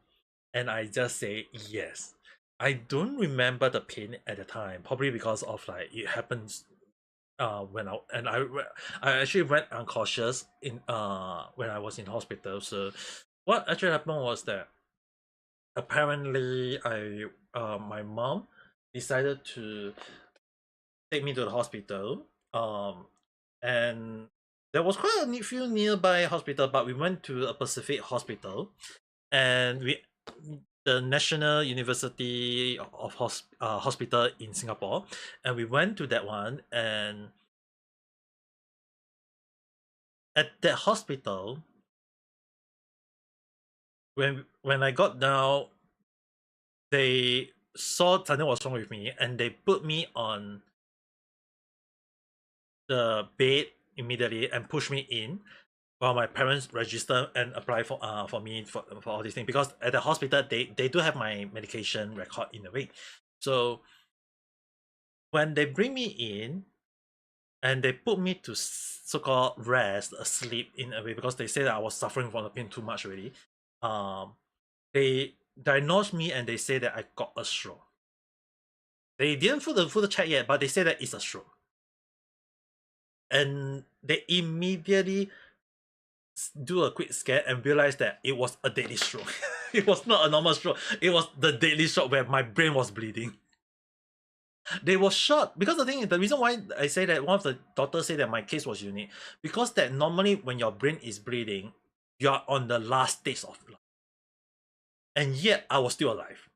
And I just say yes. I don't remember the pain at the time, probably because of like it happens when I actually went unconscious in when I was in hospital. So what actually happened was that apparently my mom decided to take me to the hospital, and there was quite a few nearby hospital, but we went to a Pacific hospital, and the National University of Hospital in Singapore, and we went to that one. And at that hospital, when I got down, they saw something was wrong with me, and they put me on the bed immediately and pushed me in while my parents register and apply for me for all these things, because at the hospital they do have my medication record in a way. So when they bring me in and they put me to so-called rest, asleep in a way, because they say that I was suffering from the pain too much already, they diagnosed me and they say that I got a stroke. They didn't full check yet, but they say that it's a stroke. And they immediately do a quick scan and realize that it was a deadly stroke. It was not a normal stroke. It was the deadly stroke where my brain was bleeding. They were shot because the reason why I say that one of the doctors say that my case was unique because that normally when your brain is bleeding, you are on the last stage of life, and yet I was still alive.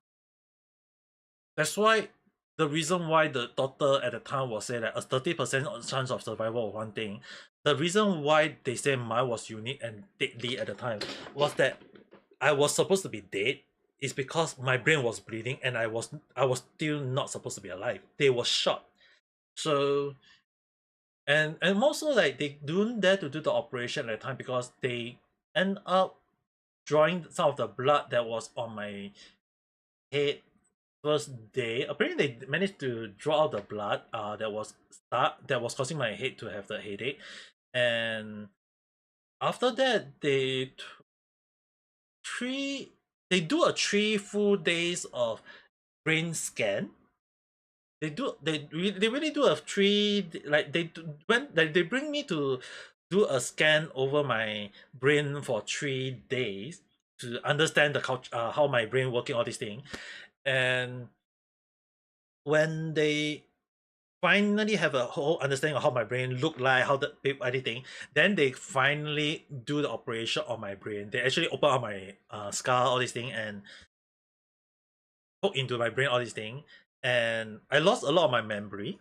That's why the reason why the doctor at the time was saying that a 30% chance of survival of one thing. The reason why they say mine was unique and deadly at the time was that I was supposed to be dead is because my brain was bleeding and I was still not supposed to be alive. They were shot. So and also like they don't dare to do the operation at the time because they end up drawing some of the blood that was on my head first day. Apparently they managed to draw out the blood that was causing my head to have the headache. And after that they do a 3 full days of brain scan. They really do a they bring me to do a scan over my brain for 3 days to understand the culture, how my brain working, all these things. And when they finally have a whole understanding of how my brain look like, how the everything, then they finally do the operation on my brain. They actually open up my skull, all these things, and poke into my brain, all these things. And I lost a lot of my memory.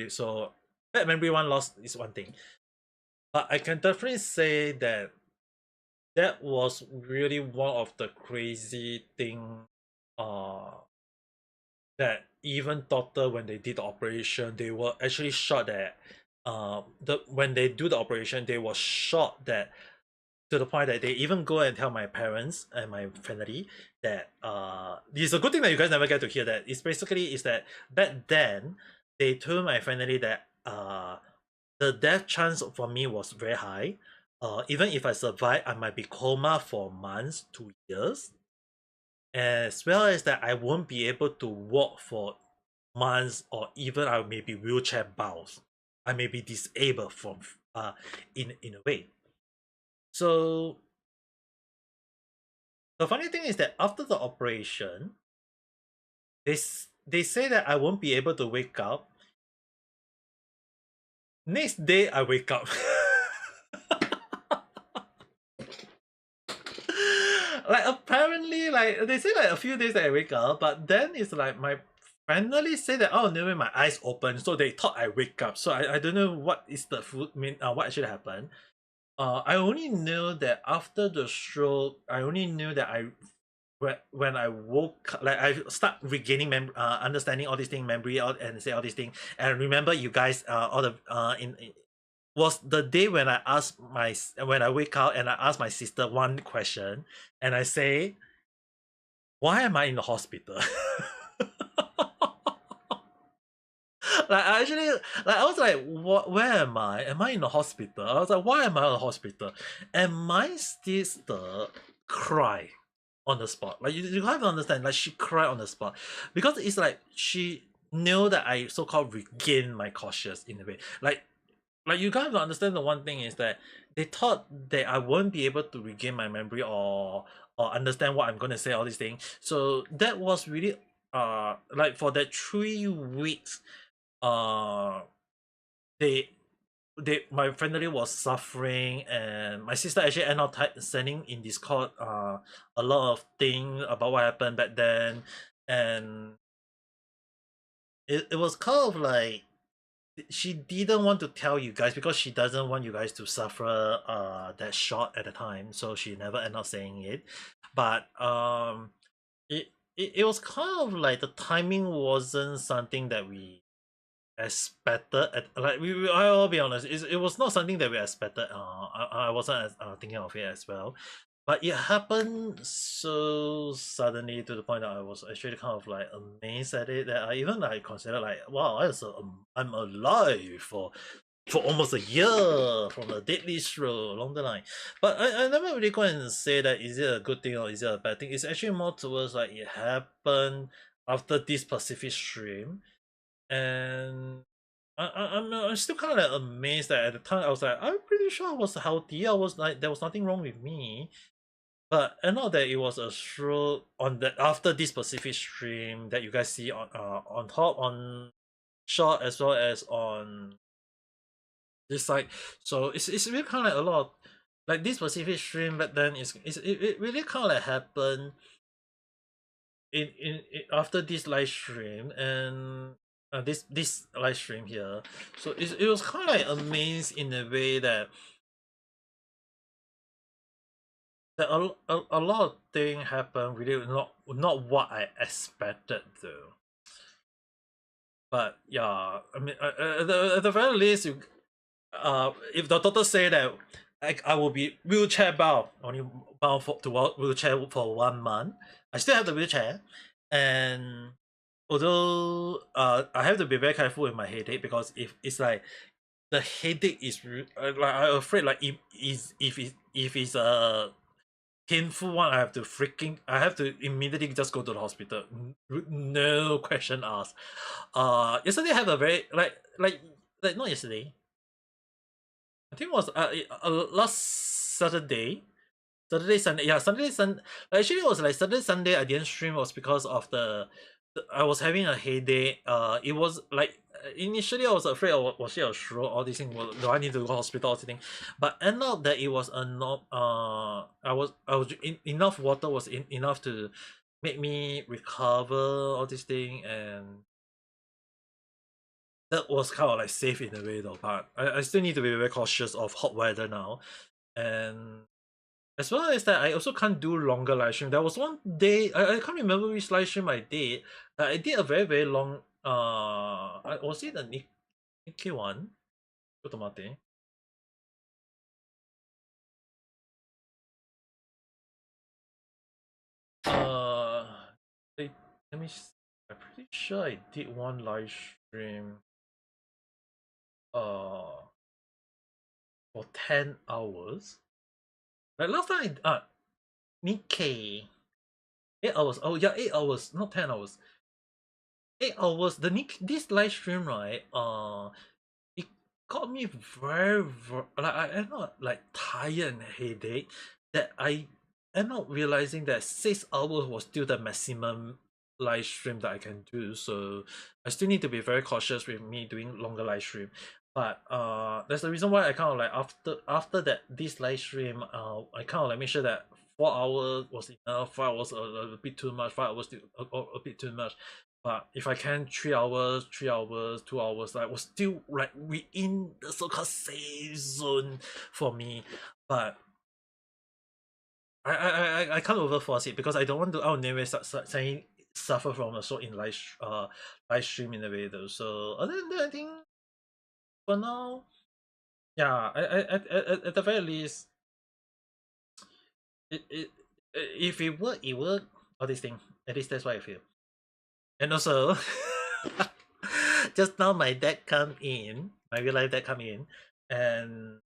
So bad memory one lost is one thing. But I can definitely say that that was really one of the crazy thing that even doctor when they did the operation they were actually shocked that when they do the operation they were shocked that to the point that they even go and tell my parents and my family that it's a good thing that you guys never get to hear that. It's basically is that back then they told my family that the death chance for me was very high. Even if I survive, I might be coma for months, 2 years, as well as that I won't be able to walk for months, or even I may be wheelchair bound. I may be disabled from in a way. So the funny thing is that after the operation, they say that I won't be able to wake up. Next day I wake up. Like apparently, like they say like a few days that I wake up, but then it's like my finally say that oh no, my eyes open, so they thought I wake up. So I don't know what is the food mean what actually happened. I only knew that after the stroke, I only knew that when I woke, like I start regaining understanding all these things, memory, and say all these things, and remember you guys, all the was the day when when I wake up and I ask my sister one question, and I say, "Why am I in the hospital?" Like I actually, like I was like, what? Where am I? Am I in the hospital? I was like, why am I in the hospital? And my sister cried on the spot. Like you have to understand, like she cried on the spot because it's like she knew that I so called regained my cautious in a way. Like you have to understand the one thing is that they thought that I won't be able to regain my memory or understand what I'm gonna say, all these things. So that was really like for that 3 weeks uh they my family was suffering, and my sister actually ended up sending in Discord a lot of things about what happened back then. And it was kind of like she didn't want to tell you guys because she doesn't want you guys to suffer that shock at the time, so she never ended up saying it. But it was kind of like the timing wasn't something that we expected. Like I'll be honest, it was not something that we expected. I wasn't thinking of it as well, but it happened so suddenly to the point that I was actually kind of like amazed at it, that I even like considered like, wow, I'm alive for almost a year from a deadly stroke along the line. But I never really go and say that is it a good thing or is it a bad thing. It's actually more towards like it happened after this specific stream. And I'm still kind of like amazed that at the time I was like, I'm pretty sure I was healthy. I was like, there was nothing wrong with me. But I know that it was a show on the after this specific stream that you guys see on top on short as well as on this side. So it's really kind of like a lot of, like this specific stream back then it really kind of like happened in after this live stream and this live stream here. So it was kind of like amazed in a way that a lot of things happen really not what I expected though. But yeah, I mean, at the very least, if the doctor say that I will be wheelchair bound, only bound to wheelchair for 1 month, I still have the wheelchair, and although I have to be very careful with my headache because if it's like the headache is like I'm afraid like if it's a painful one, I have to immediately just go to the hospital. No question asked. Yesterday I have a very like not yesterday. I think it was last Saturday. Saturday, Sunday, yeah, Saturday, Sunday. Actually, it was like Saturday, Sunday. I didn't stream was because of I was having a headache. It was like initially I was afraid of was it a stroke, all these things. Do I need to go to hospital or something? But end up that it was a not. Enough water was enough to make me recover all this thing, and that was kind of like safe in a way though. But I still need to be very cautious of hot weather now, and as well as that, I also can't do longer live stream. There was one day I can't remember which live stream I did. I did a very very long. Was it the Nikki one? Automate. Let me. I'm pretty sure I did one live stream. For 10 hours. Like last time, Nikkei. 8 hours. Oh yeah, 8 hours, not 10 hours. 8 hours. This live stream, right? It got me very like I'm not like tired and headache that I end up realizing that 6 hours was still the maximum live stream that I can do. So I still need to be very cautious with me doing longer live stream. But that's the reason why I kind of like after that this live stream, I kind of like make sure that 4 hours was enough. 4 hours a bit too much. 5 hours still a bit too much. But if I can 3 hours, 3 hours, 2 hours, I was still like within the so-called safe zone for me. But I can't overforce it because I don't want to never saying suffer from a short in live stream in a way though. So other than that, I think for now, yeah, at the very least, it if it work, it work. All these things. At least that's what I feel. And also, just now my dad come in, my real life dad come in, and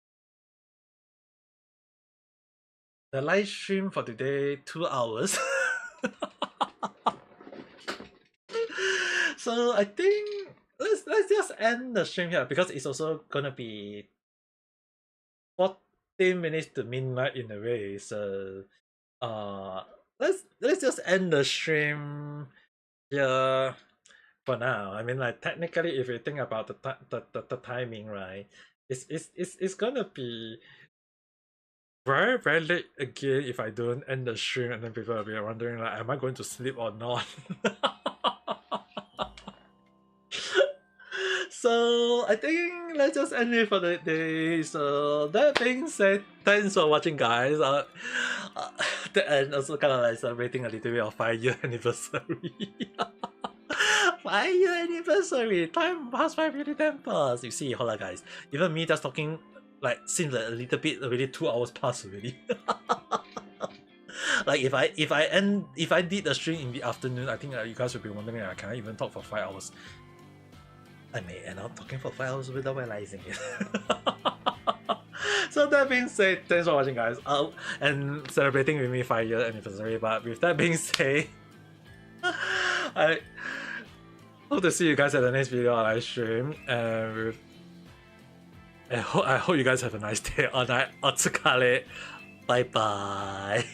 the live stream for today 2 hours. So I think let's just end the stream here because it's also gonna be 14 minutes to midnight in a way. So let's just end the stream here for now. I mean, like technically, if you think about the timing, right? It's gonna be very very late again if I don't end the stream, and then people will be wondering like, am I going to sleep or not? So I think let's just end it for the day. So that being said, thanks for watching, guys. The end also kind of like celebrating a little bit of 5-year anniversary. 5-year anniversary. Time passed by really damn fast. You see, hold on, guys. Even me just talking like seems like a little bit already 2 hours passed already. Like if I did the stream in the afternoon, I think you guys would be wondering, can I even talk for 5 hours? I may end up talking for 5 hours without realizing it. So that being said, thanks for watching, guys. And celebrating with me 5-year anniversary. But with that being said, I hope to see you guys at the next video or live stream. And I hope you guys have a nice day or night. Otsukare. Bye bye.